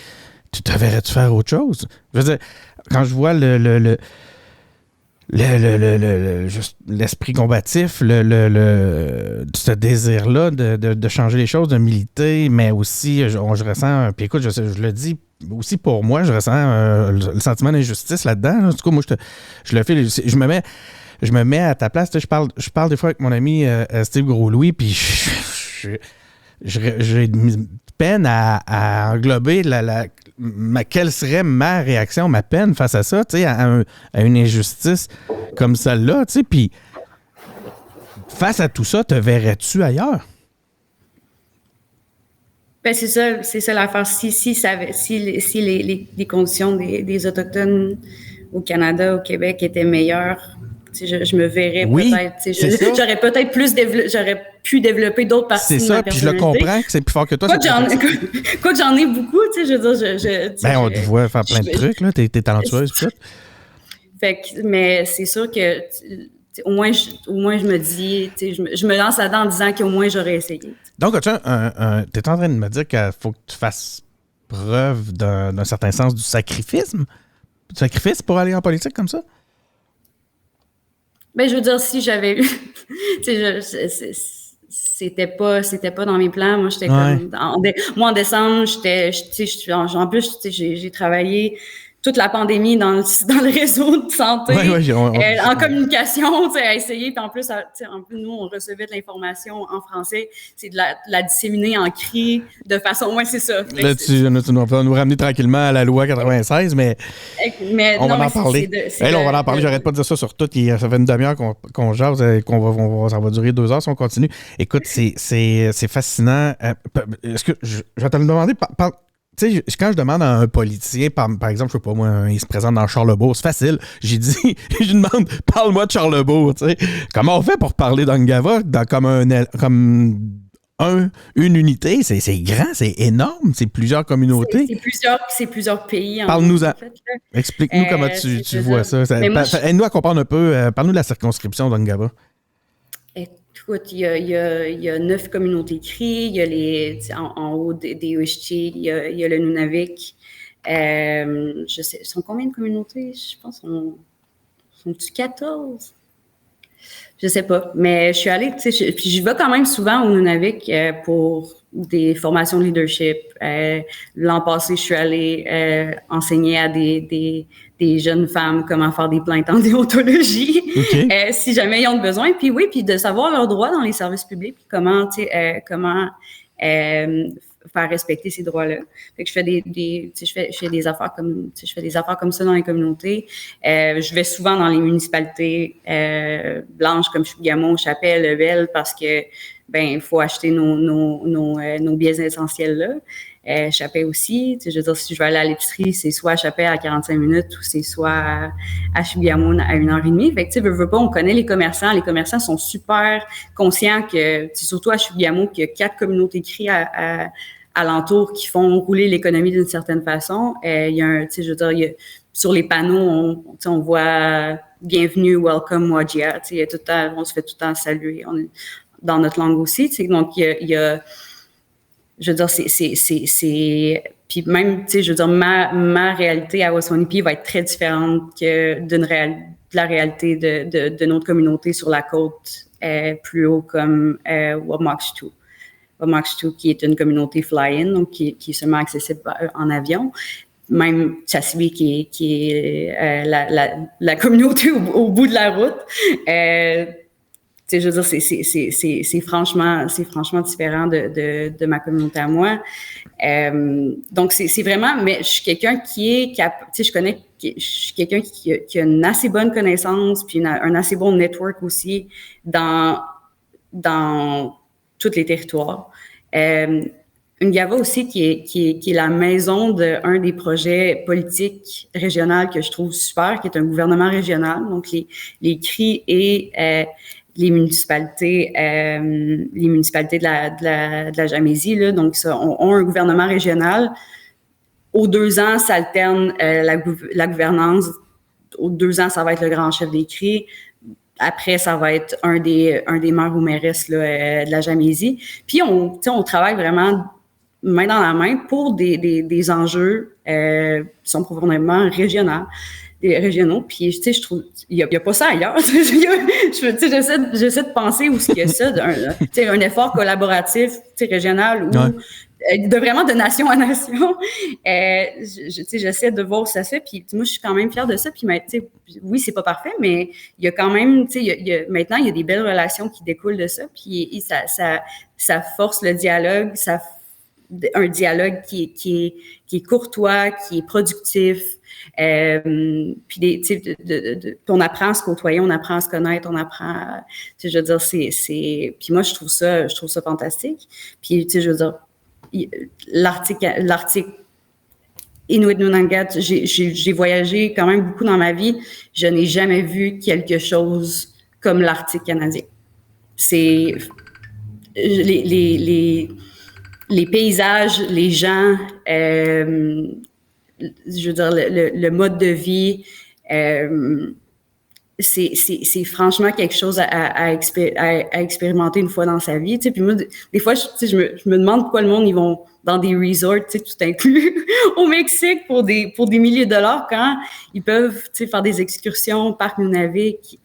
tu te verrais-tu faire autre chose? Je veux dire, quand je vois juste l'esprit combatif, ce désir-là de changer les choses, de militer, mais aussi, je ressens, puis écoute, je le dis aussi pour moi, je ressens le sentiment d'injustice là-dedans. Là. Du coup, moi, je le fais, je me mets à ta place. Je parle des fois avec mon ami Steve Gros-Louis, puis j'ai peine à englober quelle serait ma réaction, ma peine face à ça, tu sais, à une injustice comme celle-là, tu sais, puis face à tout ça, te verrais-tu ailleurs? Ben c'est ça l'affaire. Si les conditions des Autochtones au Canada, au Québec étaient meilleures, je me verrais peut-être. J'aurais peut-être j'aurais pu développer d'autres parties de ma personnalité. C'est ça, puis je le comprends que c'est plus fort que toi. Quoi que j'en ai beaucoup, tu sais, je veux dire, on te voit faire plein de trucs, là, t'es talentueuse, tout. Fait que, mais c'est sûr que au moins je me dis, je me lance là-dedans en disant qu'au moins j'aurais essayé. Donc, t'es en train de me dire qu'il faut que tu fasses preuve d'un certain sens du sacrifice pour aller en politique comme ça? Ben, je veux dire, si j'avais eu, c'était pas dans mes plans. Moi, j'étais comme, moi, en décembre, en plus, j'ai travaillé toute la pandémie dans le réseau de santé, en communication, à essayer. Puis en plus, nous, on recevait de l'information en français. C'est de la disséminer en cri de façon... Ouais, c'est ça. Là, tu vas nous ramener tranquillement à la loi 96, mais on va en parler. On va en parler. J'arrête pas de dire ça sur tout. Ça fait une demi-heure qu'on jase, ça va durer 2 heures si on continue. Écoute, c'est fascinant. Est-ce que je vais te le demander... Tu sais, quand je demande à un politicien, par exemple, je sais pas moi, il se présente dans Charlebourg, c'est facile. Je demande, parle-moi de Charlebourg, tu sais. Comment on fait pour parler d'Angava comme une unité? C'est grand, c'est énorme, c'est plusieurs communautés. C'est plusieurs pays. Parle-nous-en. En fait, explique-nous comment tu vois ça. Aide-nous à comprendre un peu. Parle-nous de la circonscription d'Angava. Écoute, il y a 9 communautés cris, il y a en haut des Uishti, il y a le Nunavik. Je sais, sont combien de communautés? Je pense sont-tu 14? Je sais pas, mais je suis allée, tu sais, puis je vais quand même souvent au Nunavik pour des formations de leadership. L'an passé, je suis allée enseigner à des jeunes femmes comment faire des plaintes en déontologie, si jamais ils ont besoin. Puis oui, puis de savoir leurs droits dans les services publics, puis comment faire respecter ces droits-là. Fait que je fais des affaires comme ça dans les communautés. Je vais souvent dans les municipalités blanches comme Chibougamau, Chapelle, Level, parce que il faut acheter nos biens essentiels là. Chapelle aussi, je veux dire, si je vais aller à l'épicerie, c'est soit à Chapelle à 45 minutes ou c'est soit à Chibougamau à 1h30. Fait que, veux pas, on connaît les commerçants. Les commerçants sont super conscients que, surtout à Chibougamau, qu'il y a 4 communautés CRI alentour qui font rouler l'économie d'une certaine façon. Il y a sur les panneaux, on voit « Bienvenue, welcome, Wajia ». On se fait tout le temps saluer. On est dans notre langue aussi. Donc, il y a je veux dire, puis même, je veux dire, ma réalité à Waswanipi va être très différente que d'une la réalité de notre communauté sur la côte plus haut comme Wapmaksutun. Wapmaksutun, qui est une communauté fly-in, donc qui est seulement accessible en avion. Même Chasibi, qui est la communauté au bout de la route. Je veux dire, c'est franchement différent de ma communauté à moi. Donc, c'est vraiment, mais je suis quelqu'un je suis quelqu'un qui a une assez bonne connaissance, puis un assez bon network aussi dans tous les territoires. Ngava aussi, qui est la maison d'un des projets politiques régionaux que je trouve super, qui est un gouvernement régional, donc les CRI et les municipalités de la Jamésie, là, donc ça, ont un gouvernement régional. Aux 2 ans, ça alterne la gouvernance. Aux 2 ans, ça va être le grand chef des CRI. Après, ça va être un des maires ou mairesses là, de la Jamésie. Puis, on travaille vraiment main dans la main pour des enjeux qui sont profondément régionaux. Puis, tu sais, je trouve, il y a pas ça ailleurs. J'essaie de penser où est-ce qu'il y a ça, un effort collaboratif, régional, ou de nation à nation. J'essaie de voir où ça se fait. Puis, moi, je suis quand même fière de ça. Puis, oui, c'est pas parfait, mais il y a quand même, maintenant, il y a des belles relations qui découlent de ça. Puis, ça force le dialogue, un dialogue qui est courtois, qui est productif. Puis on apprend à se côtoyer, on apprend à se connaître, on apprend je veux dire, puis moi, je trouve ça fantastique. Puis, je veux dire, l'article Inuit Nunangat, j'ai voyagé quand même beaucoup dans ma vie. Je n'ai jamais vu quelque chose comme l'Arctique canadien. C'est les paysages, les gens, je veux dire, le mode de vie, c'est franchement quelque chose à expérimenter une fois dans sa vie. Puis moi, des fois, je me demande pourquoi le monde, ils vont dans des resorts, tout inclus, au Mexique pour des milliers de dollars, quand ils peuvent faire des excursions, parc Nunavik.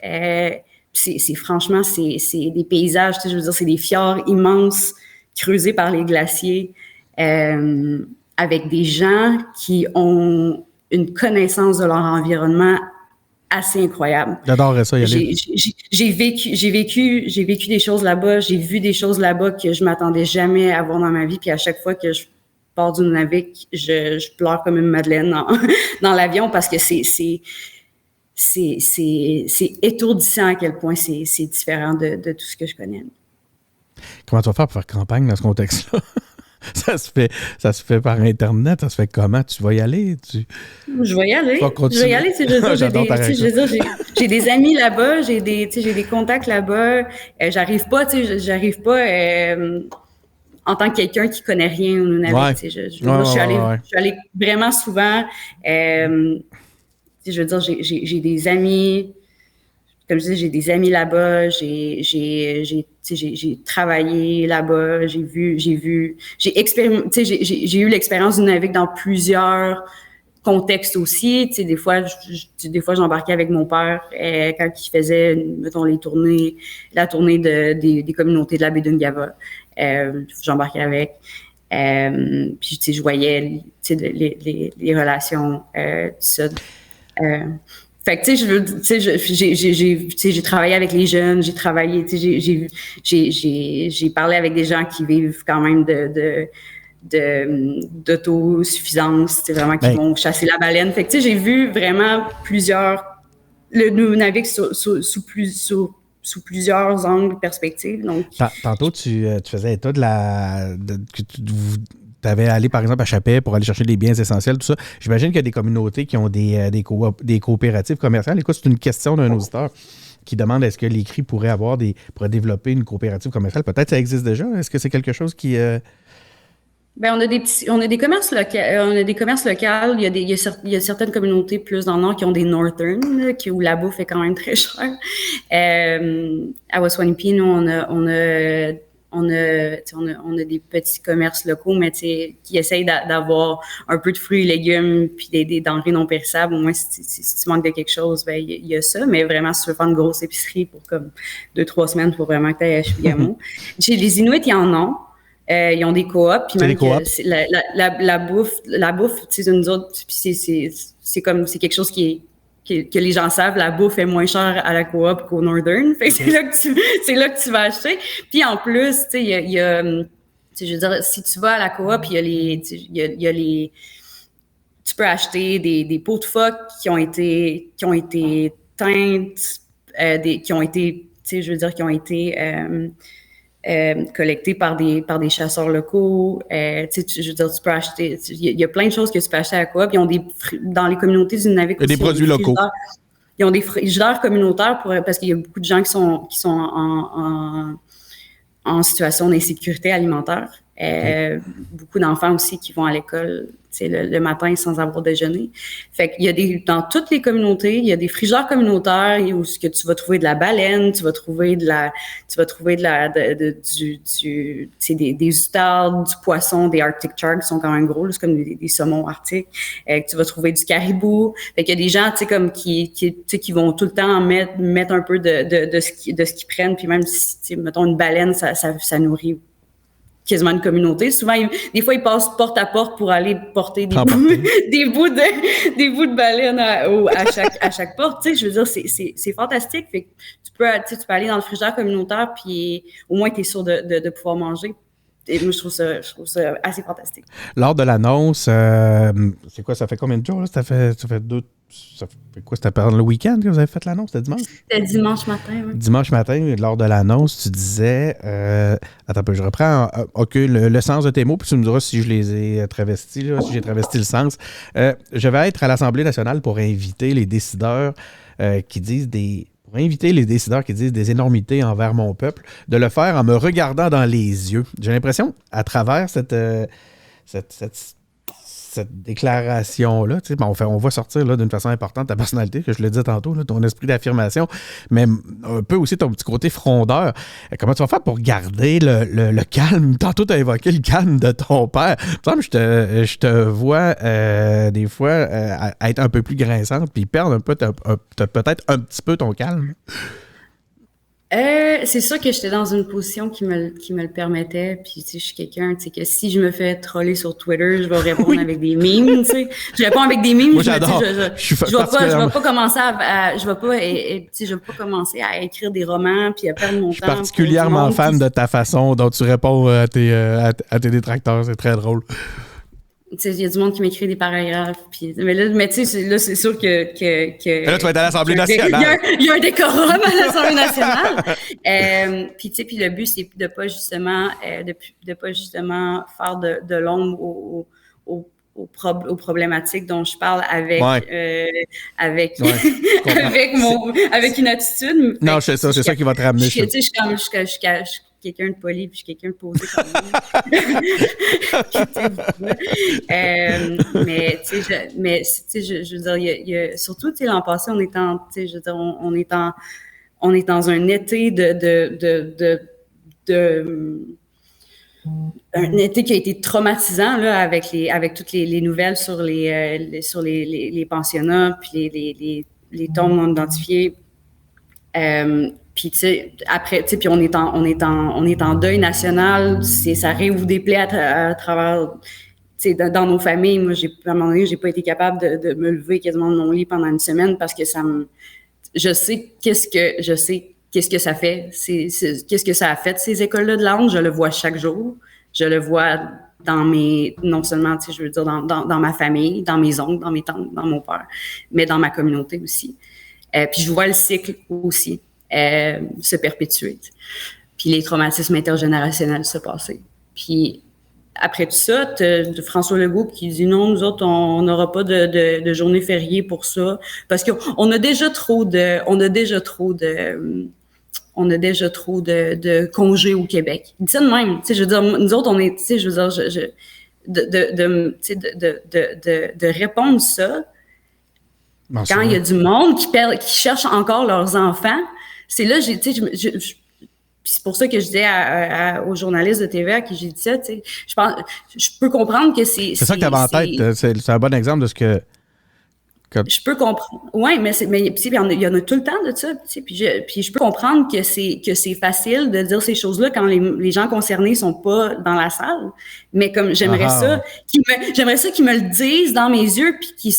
C'est franchement, c'est des paysages, je veux dire, c'est des fjords immenses creusés par les glaciers, avec des gens qui ont une connaissance de leur environnement assez incroyable. J'adorerais ça y aller. J'ai vécu des choses là-bas, j'ai vu des choses là-bas que je m'attendais jamais à voir dans ma vie, puis à chaque fois que je pars du Nunavik, je pleure comme une madeleine dans l'avion, parce que c'est étourdissant à quel point c'est différent de tout ce que je connais. Comment tu vas faire pour faire campagne dans ce contexte-là? Ça se fait par Internet, ça se fait comment? Tu vas y aller? Je vais y aller. J'ai des amis là-bas, j'ai des contacts là-bas. J'arrive pas en tant que quelqu'un qui connaît rien au Nunavik. Je suis allée vraiment souvent. Je veux dire, j'ai des amis. Comme je disais, j'ai des amis là-bas, j'ai travaillé là-bas, j'ai eu l'expérience du Nunavik dans plusieurs contextes aussi. Des fois, j'embarquais avec mon père quand il faisait, mettons, la tournée des communautés de la baie d'Ungava. J'embarquais avec. Puis, je voyais les relations, tout ça. Fait que, j'ai travaillé avec les jeunes, j'ai parlé avec des gens qui vivent quand même d'autosuffisance, vraiment, qui vont chasser la baleine. Fait que, j'ai vu vraiment le Nunavik sous plusieurs angles, perspectives. Donc, tantôt, tu faisais état que tu avais allé, par exemple, à Chapet pour aller chercher des biens essentiels, tout ça. J'imagine qu'il y a des communautés qui ont des coopératives commerciales. Écoute, c'est une question d'un auditeur qui demande est-ce que les CRI pourraient développer une coopérative commerciale. Peut-être que ça existe déjà. Est-ce que c'est quelque chose qui... Ben, on a des commerces locaux. Il y a certaines communautés plus dans le nord qui ont des Northern, où la bouffe est quand même très chère. À Waswanipi, nous, on a on a des petits commerces locaux, mais qui essayent d'avoir un peu de fruits et légumes puis des denrées non périssables. Au moins, si tu manques de quelque chose, ben il y a ça. Mais vraiment, si tu veux faire une grosse épicerie pour comme 2-3 semaines, il faut vraiment que tu ailles à Chibougamau. Chez les Inuits, ils en ont. Ils ont des coops, puis même la bouffe, tu sais, nous autres, c'est quelque chose que les gens savent, la bouffe est moins chère à la coop qu'au Northern. Fait que c'est là que tu vas acheter. Puis en plus, tu sais, il y a je veux dire, si tu vas à la coop, il y a les tu peux acheter des pots de phoque qui ont été teintes, qui ont été, tu sais, je veux dire, qui ont été collectés par des chasseurs locaux. Je veux dire, tu peux acheter... Il y a plein de choses que tu peux acheter à la coop. Ils ont dans les communautés du Nunavik... Il y a des produits locaux. Ils ont des frigidaires communautaires parce qu'il y a beaucoup de gens qui sont en situation d'insécurité alimentaire. Beaucoup d'enfants aussi qui vont à l'école le matin sans avoir déjeuné. Fait qu'il y a dans toutes les communautés, il y a des frigidaires communautaires où ce que tu vas trouver de la baleine, tu vas trouver des outardes, du poisson, des Arctic sharks qui sont quand même gros, là, c'est comme des saumons arctiques. Tu vas trouver du caribou. Fait qu'il y a des gens, comme qui vont tout le temps mettre un peu de ce qu'ils prennent, puis même si, mettons, une baleine, ça nourrit quasiment une communauté. Souvent, des fois, ils passent porte à porte pour aller porter des bouts de baleine à chaque porte. Tu sais, je veux dire, c'est fantastique. Fait que tu peux aller dans le frigidaire communautaire, puis au moins, tu es sûr de pouvoir manger. Et moi, je trouve ça assez fantastique. Lors de l'annonce, c'est quoi, ça fait combien de jours? Là? Ça fait quoi? C'était pendant le week-end que vous avez fait l'annonce? C'était dimanche? C'était dimanche matin, oui. Dimanche matin, lors de l'annonce, tu disais... attends un peu, je reprends le sens de tes mots, puis tu me diras si je les ai travestis, là, si j'ai travesti le sens. Je vais être à l'Assemblée nationale pour inviter les décideurs qui disent pour inviter les décideurs qui disent des énormités envers mon peuple, de le faire en me regardant dans les yeux. J'ai l'impression, à travers cette déclaration-là, on va sortir là, d'une façon importante ta personnalité, que je le disais tantôt, là, ton esprit d'affirmation, mais un peu aussi ton petit côté frondeur. Comment tu vas faire pour garder le calme? Tantôt, tu as évoqué le calme de ton père. Il me semble, je te vois des fois être un peu plus grinçante puis perdre un peu, peut-être un petit peu ton calme. C'est sûr que j'étais dans une position qui me le permettait. Puis, je suis quelqu'un, que si je me fais troller sur Twitter, je vais répondre avec des memes, Je réponds avec des memes. Moi, j'adore. Je vais pas commencer je vais pas commencer à écrire des romans puis à perdre mon temps. Je suis particulièrement fan de ta façon dont tu réponds à tes détracteurs. C'est très drôle. Il y a du monde qui m'écrit des paragraphes. Mais tu sais, là, c'est sûr que là, tu vas être à l'Assemblée nationale. Il y a un décorum à l'Assemblée nationale. Puis le but, c'est de pas justement faire de l'ombre aux problématiques dont je parle avec une attitude. Non, c'est ça qui va te ramener. Je suis quelqu'un de poli, puis je suis quelqu'un de posé comme mais je veux dire, il y a surtout, l'an passé, on est dans un été un été qui a été traumatisant là, avec toutes les nouvelles sur les pensionnats, puis les tombes non identifiées. Puis tu sais, après, tu sais, puis on est en deuil national. Ça réouvre des plaies à travers, tu sais, dans nos familles. Moi, à un moment donné, j'ai pas été capable de me lever quasiment de mon lit pendant une semaine parce que je sais qu'est-ce que ça fait. Qu'est-ce que ça a fait ces écoles-là de langue. Je le vois chaque jour. Je le vois non seulement, tu sais, je veux dire, dans ma famille, dans mes oncles, dans mes tantes, dans mon père, mais dans ma communauté aussi. Puis je vois le cycle aussi se perpétuer. Puis les traumatismes intergénérationnels se passer. Puis après tout ça, t'as François Legault qui dit non, nous autres, on n'aura pas de journée fériée pour ça. Parce qu'on a déjà trop de congés au Québec. Il dit ça de même. Tu sais, je veux dire, nous autres, on est, tu sais, je veux dire, de répondre ça. Quand il y a du monde qui cherche encore leurs enfants, c'est là, tu sais, Puis c'est pour ça que je disais aux journalistes de TVA à qui j'ai dit ça, tu sais, je peux comprendre que c'est... C'est ça que tu avais en tête. C'est un bon exemple de ce que... Je peux comprendre. Oui, mais il y en a tout le temps de ça. Puis je peux comprendre que c'est facile de dire ces choses-là quand les gens concernés sont pas dans la salle. Mais comme j'aimerais ça qu'ils me le disent dans mes yeux, puis qu'ils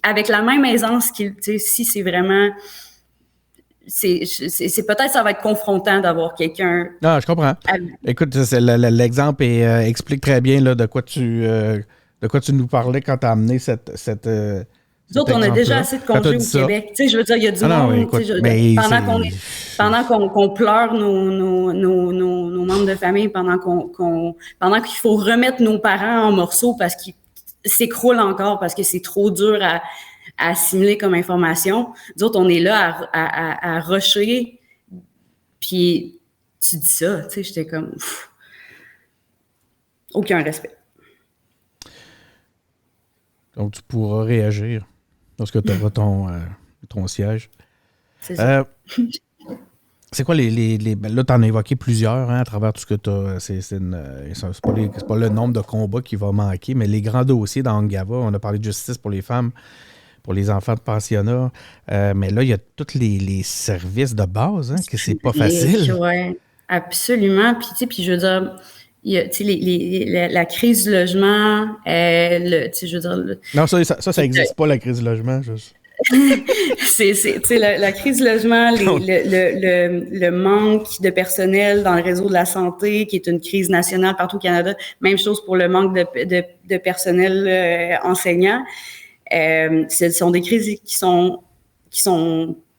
avec la même aisance si c'est vraiment... C'est peut-être ça va être confrontant d'avoir quelqu'un... Non, je comprends. Écoute, l'exemple explique très bien là, de quoi tu nous parlais quand tu as amené cette nous autres, on a déjà assez de congés au Québec. Tu sais, je veux dire, il y a du monde... écoute, pendant qu'on pleure nos membres de famille, pendant qu'il faut remettre nos parents en morceaux parce qu'ils s'écroulent encore, parce que c'est trop dur à assimiler comme information. Nous autres, on est là à rusher, puis tu dis ça, tu sais, j'étais comme... aucun respect. Donc, tu pourras réagir lorsque tu auras ton siège. C'est ça. C'est quoi là, tu en as évoqué plusieurs à travers tout ce que tu as. C'est pas le nombre de combats qui va manquer, mais les grands dossiers dans Ungava, on a parlé de justice pour les femmes, pour les enfants de pensionnat, mais là, il y a tous les services de base, que c'est pas facile. Oui, absolument. Puis je veux dire... Il y a, la crise du logement, je veux dire... Non, ça n'existe pas, la crise du logement. Juste. la crise du logement, le manque de personnel dans le réseau de la santé, qui est une crise nationale partout au Canada. Même chose pour le manque de personnel enseignant. Ce sont des crises qui sont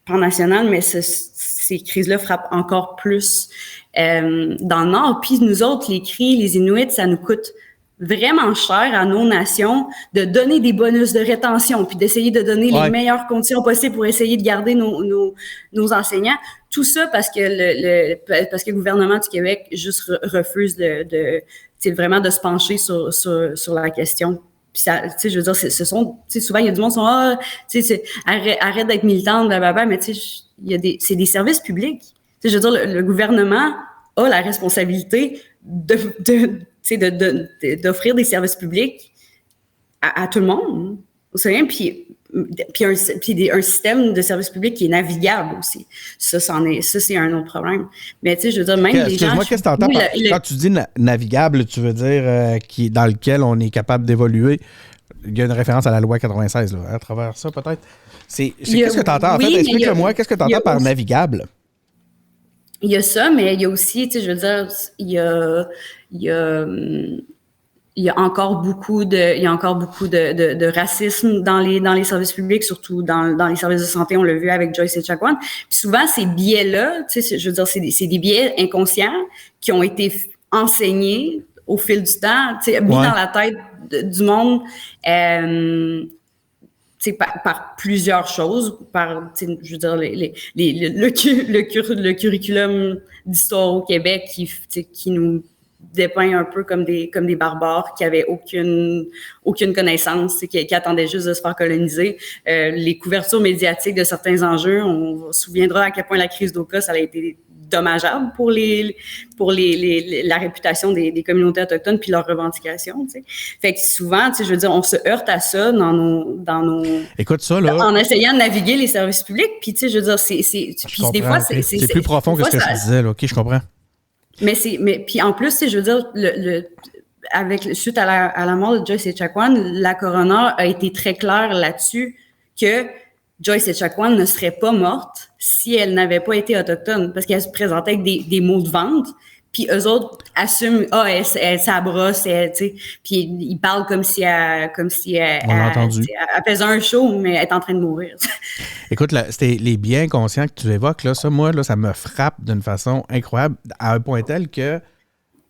pan-nationales, mais ces crises-là frappent encore plus dans le Nord. Puis nous autres, les Cris, les Inuits, ça nous coûte vraiment cher à nos nations de donner des bonus de rétention, puis d'essayer de donner les meilleures conditions possibles pour essayer de garder nos enseignants. Tout ça parce que le gouvernement du Québec juste refuse vraiment de se pencher sur la question. Puis ça, tu sais, je veux dire, souvent il y a du monde qui sont arrête d'être militante, blablabla, mais tu sais, c'est des services publics. Tu sais, je veux dire, le gouvernement a la responsabilité d'offrir des services publics à tout le monde. Puis un système de services publics qui est navigable aussi. Ça, c'est un autre problème. Mais tu sais, je veux dire, même les gens... Excuse-moi, qu'est-ce que tu entends quand tu dis navigable, tu veux dire dans lequel on est capable d'évoluer? Il y a une référence à la loi 96, là, à travers ça, peut-être. Qu'est-ce que tu entends? En fait, explique-le-moi, qu'est-ce que tu entends par navigable? Il y a ça, mais il y a aussi, tu sais, je veux dire, il y a encore beaucoup de racisme dans les services publics, surtout dans les services de santé. On l'a vu avec Joyce Echaquan. Puis souvent, ces biais-là, tu sais, je veux dire, c'est des biais inconscients qui ont été enseignés au fil du temps, tu sais, mis dans la tête du monde. Par plusieurs choses, je veux dire, le curriculum d'histoire au Québec qui nous dépeint un peu comme des barbares qui avaient aucune connaissance, qui attendaient juste de se faire coloniser. Les couvertures médiatiques de certains enjeux, on se souviendra à quel point la crise d'Oka, ça a été dommageable pour la réputation des communautés autochtones puis leurs revendications, tu sais. Fait que souvent, tu sais, je veux dire, on se heurte à ça dans nos Écoute ça, là. En essayant de naviguer les services publics, puis tu sais, je veux dire, puis des fois, c'est plus profond que ce que je disais, là. OK, je comprends. Mais puis en plus, tu sais, je veux dire, suite à la mort de Joyce Echaquan, la coroner a été très claire là-dessus que Joyce Echaquan ne serait pas morte si elle n'avait pas été autochtone, parce qu'elle se présentait avec des mots de vente, puis eux autres assument, elle s'abrosse, tu sais, puis ils parlent comme si elle faisait un show, mais elle est en train de mourir. Écoute, c'était les biens conscients que tu évoques, là, ça, moi, là, ça me frappe d'une façon incroyable, à un point tel que,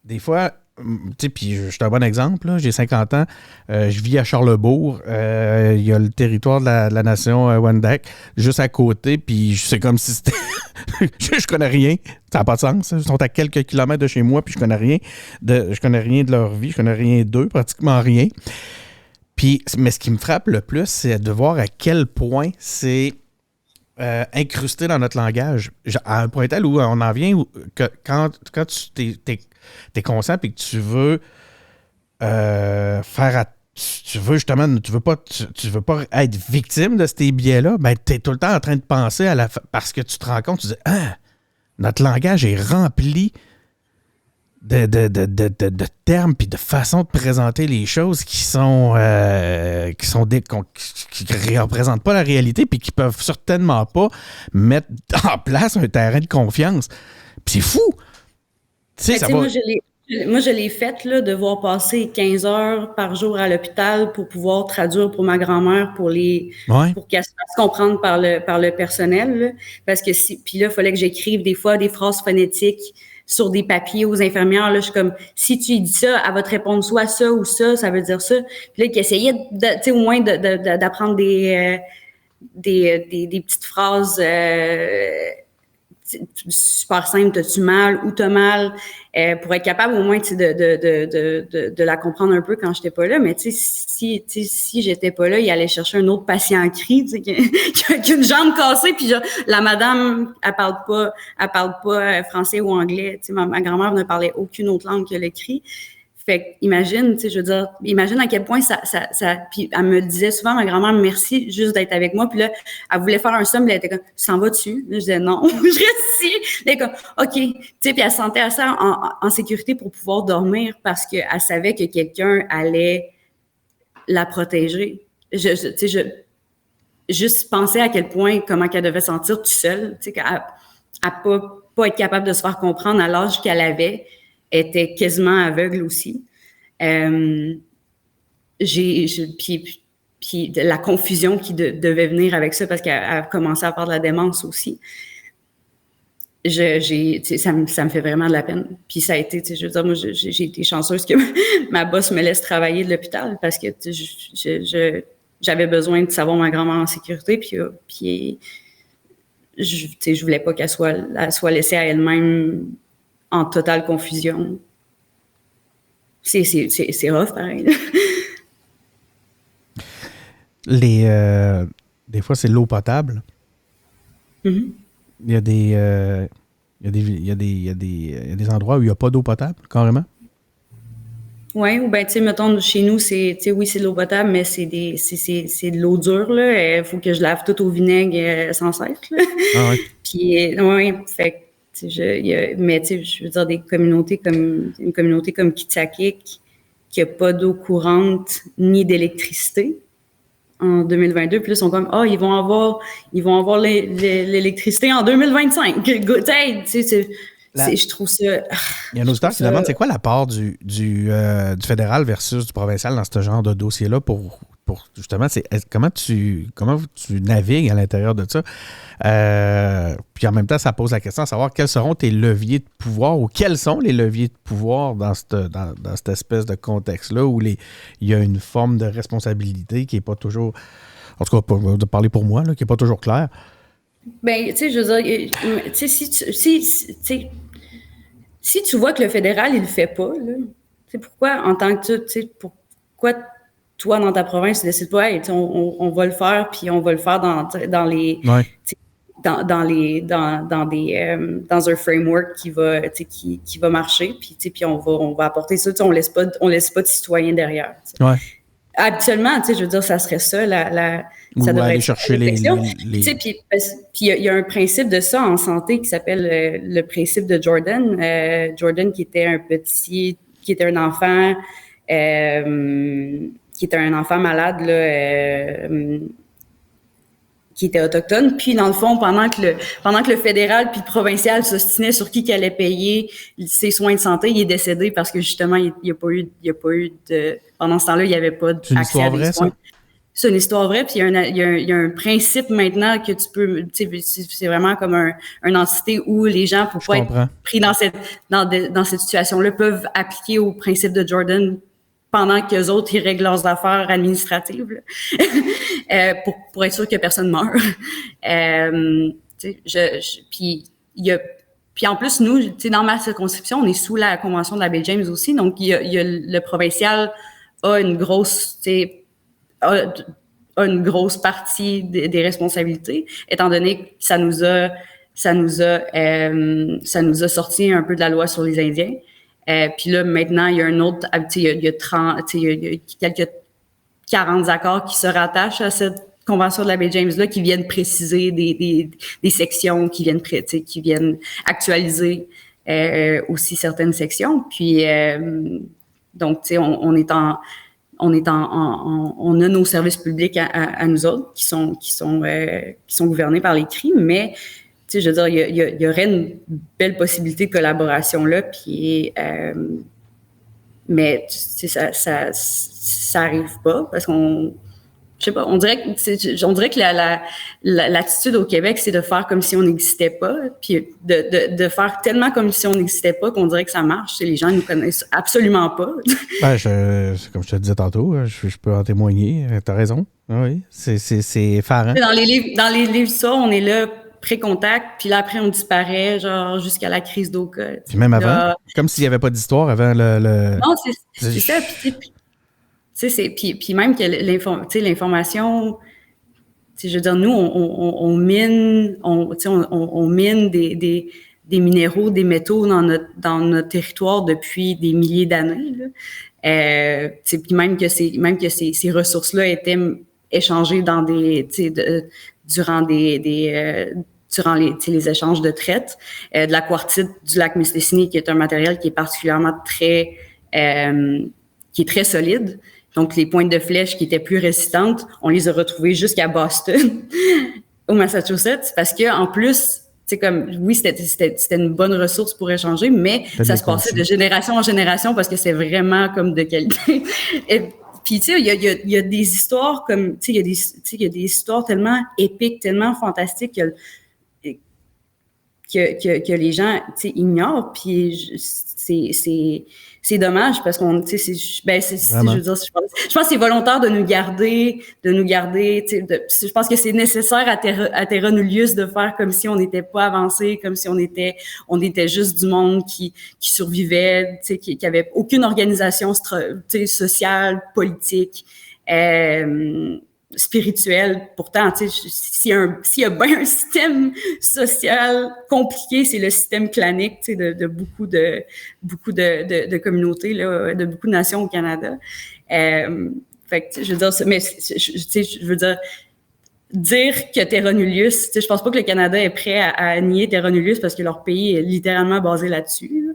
des fois, tu sais, puis je suis un bon exemple, là, j'ai 50 ans, je vis à Charlesbourg, il y a le territoire de la nation Wendat juste à côté, puis c'est comme si c'était... je connais rien, ça n'a pas de sens, ils sont à quelques kilomètres de chez moi, puis je connais rien de leur vie, je connais rien d'eux, pratiquement rien. Puis, mais ce qui me frappe le plus, c'est de voir à quel point c'est incrusté dans notre langage, à un point tel où on en vient que quand tu t'es conscient et que tu veux tu veux justement, tu veux pas être victime de ces biais-là, ben tu es tout le temps en train de penser parce que tu te rends compte, tu dis notre langage est rempli de termes puis de façons de présenter les choses qui représentent pas la réalité puis qui peuvent certainement pas mettre en place un terrain de confiance. Puis c'est fou! Tu sais, ça va... Moi, je l'ai fait, là, devoir passer 15 heures par jour à l'hôpital pour pouvoir traduire pour ma grand-mère pour qu'elle se fasse comprendre par le personnel, là. Parce que puis là, il fallait que j'écrive des fois des phrases phonétiques sur des papiers aux infirmières. Là, je suis comme, si tu lui dis ça, elle va te répondre soit ça ou ça veut dire ça. Puis là, qui essayait au moins d'apprendre des petites phrases super simple, t'as-tu mal ou t'as mal, pour être capable au moins de la comprendre un peu quand j'étais pas là. Mais si j'étais pas là, il allait chercher un autre patient en cri, qui a une jambe cassée, puis la madame, elle parle pas français ou anglais. Ma grand-mère ne parlait aucune autre langue que le cri. Fait imagine, je veux dire, imagine à quel point ça puis elle me disait souvent, ma grand-mère, merci juste d'être avec moi. Puis là, elle voulait faire un somme, puis elle était comme, tu s'en vas-dessus? Là, je disais non, je reste ici. Elle était comme, OK. Puis elle se sentait assez en sécurité pour pouvoir dormir parce qu'elle savait que quelqu'un allait la protéger. Juste penser à quel point, comment qu'elle devait sentir toute seule, qu'elle pas être capable de se faire comprendre à l'âge qu'elle avait, était quasiment aveugle aussi. Puis la confusion qui devait venir avec ça parce qu'elle a commencé à avoir de la démence aussi. Ça me fait vraiment de la peine. Puis ça a été, je veux dire, moi, j'ai été chanceuse que ma boss me laisse travailler de l'hôpital parce que j'avais besoin de savoir ma grand-mère en sécurité. Puis je voulais pas qu'elle soit laissée à elle-même en totale confusion. C'est rough, pareil. Des fois, c'est l'eau potable. Mm-hmm. Il y a des endroits où il n'y a pas d'eau potable, carrément. Oui, ou bien, tu sais, mettons, chez nous, oui, c'est de l'eau potable, mais c'est de l'eau dure, là. Il faut que je lave tout au vinaigre sans cesse, là. Ah ouais. Puis, oui, fait mais tu sais, je veux dire, une communauté comme Kitsakik, qui n'a pas d'eau courante ni d'électricité en 2022. Puis là, ils sont comme, ils vont avoir l'électricité en 2025. Je trouve ça... Il y a un auditeur qui demande, c'est quoi la part du fédéral versus du provincial dans ce genre de dossier-là pour justement, comment tu navigues à l'intérieur de ça? Puis en même temps, ça pose la question à savoir quels seront tes leviers de pouvoir ou quels sont les leviers de pouvoir dans cette espèce de contexte-là où il y a une forme de responsabilité qui n'est pas toujours, en tout cas, de parler pour moi, là, qui n'est pas toujours claire. Ben, tu sais, je veux dire, tu sais, si tu vois que le fédéral, il le fait pas, là, tu sais, pourquoi, en tant que tu sais, pourquoi toi, dans ta province, tu décides pas, hey, on va le faire, puis on va le faire dans les... Ouais. Dans un framework qui va marcher, puis on va apporter ça, on laisse pas de citoyens derrière. T'sais. Ouais. Habituellement, je veux dire, ça serait ça, ça devrait aller chercher les... Puis il y a un principe de ça en santé qui s'appelle le principe de Jordan. Jordan qui était un enfant malade, là, qui était autochtone. Puis, dans le fond, pendant que le fédéral puis le provincial s'ostinaient sur qui allait payer ses soins de santé, il est décédé parce que, justement, il n'y a pas eu de... Pendant ce temps-là, il n'y avait pas d'accès à des soins. C'est une histoire vraie, puis il y a un principe maintenant que tu peux... C'est vraiment comme une entité où les gens, pour pas être pris dans cette situation-là, peuvent appliquer au principe de Jordan pendant qu'eux autres, ils règlent leurs affaires administratives, pour être sûr que personne meurt. Puis en plus, nous, dans ma circonscription, on est sous la Convention de la baie James aussi, donc il y a le provincial a une grosse, a une grosse partie des responsabilités, étant donné que ça nous a sorti un peu de la loi sur les Indiens. Puis là, maintenant, il y a un autre, il y a 30, il y a quelques 40 accords qui se rattachent à cette convention de la baie James-là, qui viennent préciser des sections, qui viennent actualiser aussi certaines sections. Puis, donc, tu sais, on a nos services publics à nous autres qui sont gouvernés par les CRI, mais tu sais, je veux dire, il y aurait une belle possibilité de collaboration là, puis mais tu sais, ça arrive pas parce qu'on, je sais pas, on dirait que l'attitude au Québec, c'est de faire comme si on n'existait pas, puis de faire tellement comme si on n'existait pas qu'on dirait que ça marche. Tu sais, les gens nous connaissent absolument pas. Ben, comme je te disais tantôt, je peux en témoigner. T'as raison. Oui, c'est effarant. Dans les livres, ça, on est là pré-contact, puis là, après, on disparaît, genre, jusqu'à la crise d'Oka. Puis même avant, comme s'il n'y avait pas d'histoire avant le... Non, c'est ça. Puis même que l'information, je veux dire, nous, on mine, on mine des minéraux, des métaux dans notre territoire depuis des milliers d'années. Puis même que ces ressources-là étaient échangées dans durant les échanges de traite, de la quartzite du lac Mistassini, qui est un matériel qui est particulièrement qui est très solide. Donc, les pointes de flèche qui étaient plus résistantes, on les a retrouvées jusqu'à Boston, au Massachusetts, parce que en plus, c'est comme, oui, c'était une bonne ressource pour échanger, mais ça se passait de génération en génération parce que c'est vraiment comme de qualité. Puis, tu sais, il y a des histoires comme, tu sais, il y a des histoires tellement épiques, tellement fantastiques que les gens, tu sais, ignorent. Puis, c'est dommage parce qu'on, tu sais, je veux dire, je pense que c'est volontaire de nous garder, tu sais, je pense que c'est nécessaire à Terra Nullius de faire comme si on n'était pas avancé, comme si on était juste du monde qui survivait, tu sais, qui avait aucune organisation, tu sais, sociale, politique, spirituel. Pourtant, tu sais, s'il y a bien un système social compliqué, c'est le système clanique, tu sais, de beaucoup de communautés, là, de beaucoup de nations au Canada. Fait que, je veux dire, mais, tu sais, je veux dire que Terra Nullius, tu sais, je pense pas que le Canada est prêt à nier Terra Nullius parce que leur pays est littéralement basé là-dessus.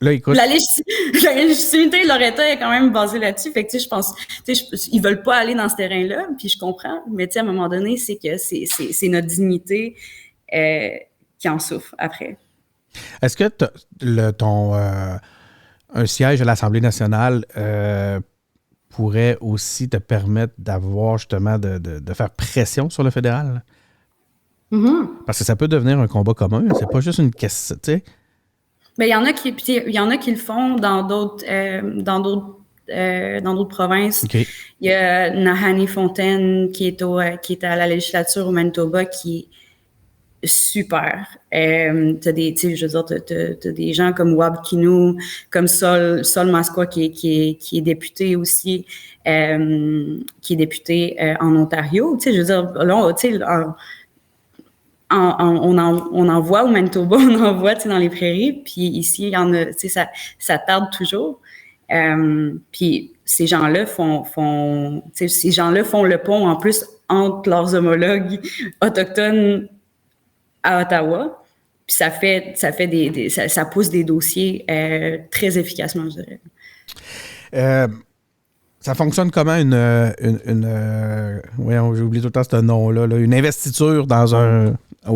Là, écoute. La légitimité de leur État est quand même basée là-dessus. Fait que, tu sais, je pense, tu sais, ils veulent pas aller dans ce terrain-là, puis je comprends. Mais, tu sais, à un moment donné, c'est que c'est notre dignité qui en souffre après. Est-ce que un siège à l'Assemblée nationale pourrait aussi te permettre d'avoir justement de faire pression sur le fédéral? Mm-hmm. Parce que ça peut devenir un combat commun. C'est pas juste une question, tu sais. Ben, il y en a qui le font dans d'autres provinces. Okay. Il y a Nahanni Fontaine qui est à la législature au Manitoba qui est super. T'as des gens comme Wab Kinew, comme Sol Masqua qui est député aussi, qui est député en Ontario. Tu sais, je veux dire, là, tu sais, on en voit au Manitoba, on en voit, tu sais, dans les prairies, puis ici, il y en a, tu sais, ça tarde toujours. Puis ces gens-là font le pont en plus entre leurs homologues autochtones à Ottawa. Puis ça pousse des dossiers très efficacement, je dirais. Ça fonctionne comment j'ai oublié tout le temps ce nom-là, une investiture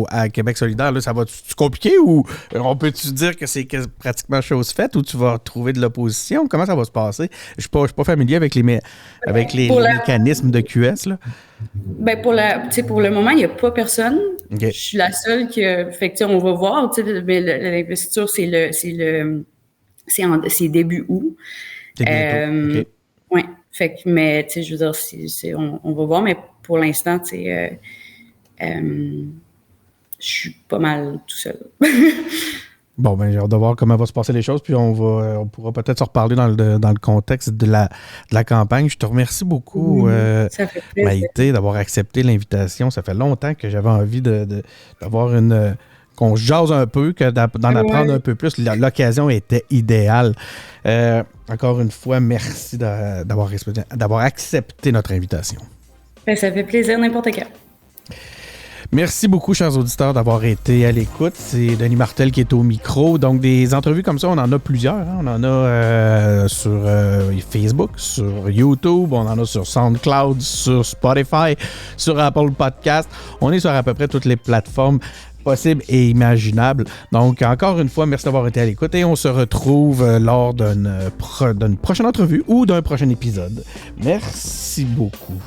à Québec solidaire, là, ça va-tu compliquer ou on peut-tu dire que c'est pratiquement chose faite ou tu vas trouver de l'opposition? Comment ça va se passer? Je suis pas familier avec les mécanismes de QS, là. Ben pour le moment, il n'y a pas personne. Okay. Je suis la seule fait que on va voir, mais l'investiture, c'est début aut. C'est bientôt. OK. Ouais. Fait que, mais, tu sais, je veux dire, on va voir, mais pour l'instant, tu sais, je suis pas mal tout seul. Bon, ben j'ai hâte de voir comment vont se passer les choses, puis on pourra peut-être se reparler dans le contexte de la campagne. Je te remercie beaucoup, Ça fait plaisir. Maïté, d'avoir accepté l'invitation. Ça fait longtemps que j'avais envie d'avoir qu'on jase un peu, d'en apprendre un peu plus. L'occasion était idéale. Encore une fois, merci d'avoir accepté notre invitation. Ben, ça fait plaisir n'importe quand. Merci beaucoup, chers auditeurs, d'avoir été à l'écoute. C'est Denis Martel qui est au micro. Donc, des entrevues comme ça, on en a plusieurs. Hein? On en a sur Facebook, sur YouTube, on en a sur SoundCloud, sur Spotify, sur Apple Podcast. On est sur à peu près toutes les plateformes possibles et imaginables. Donc, encore une fois, merci d'avoir été à l'écoute et on se retrouve lors d'une prochaine entrevue ou d'un prochain épisode. Merci beaucoup.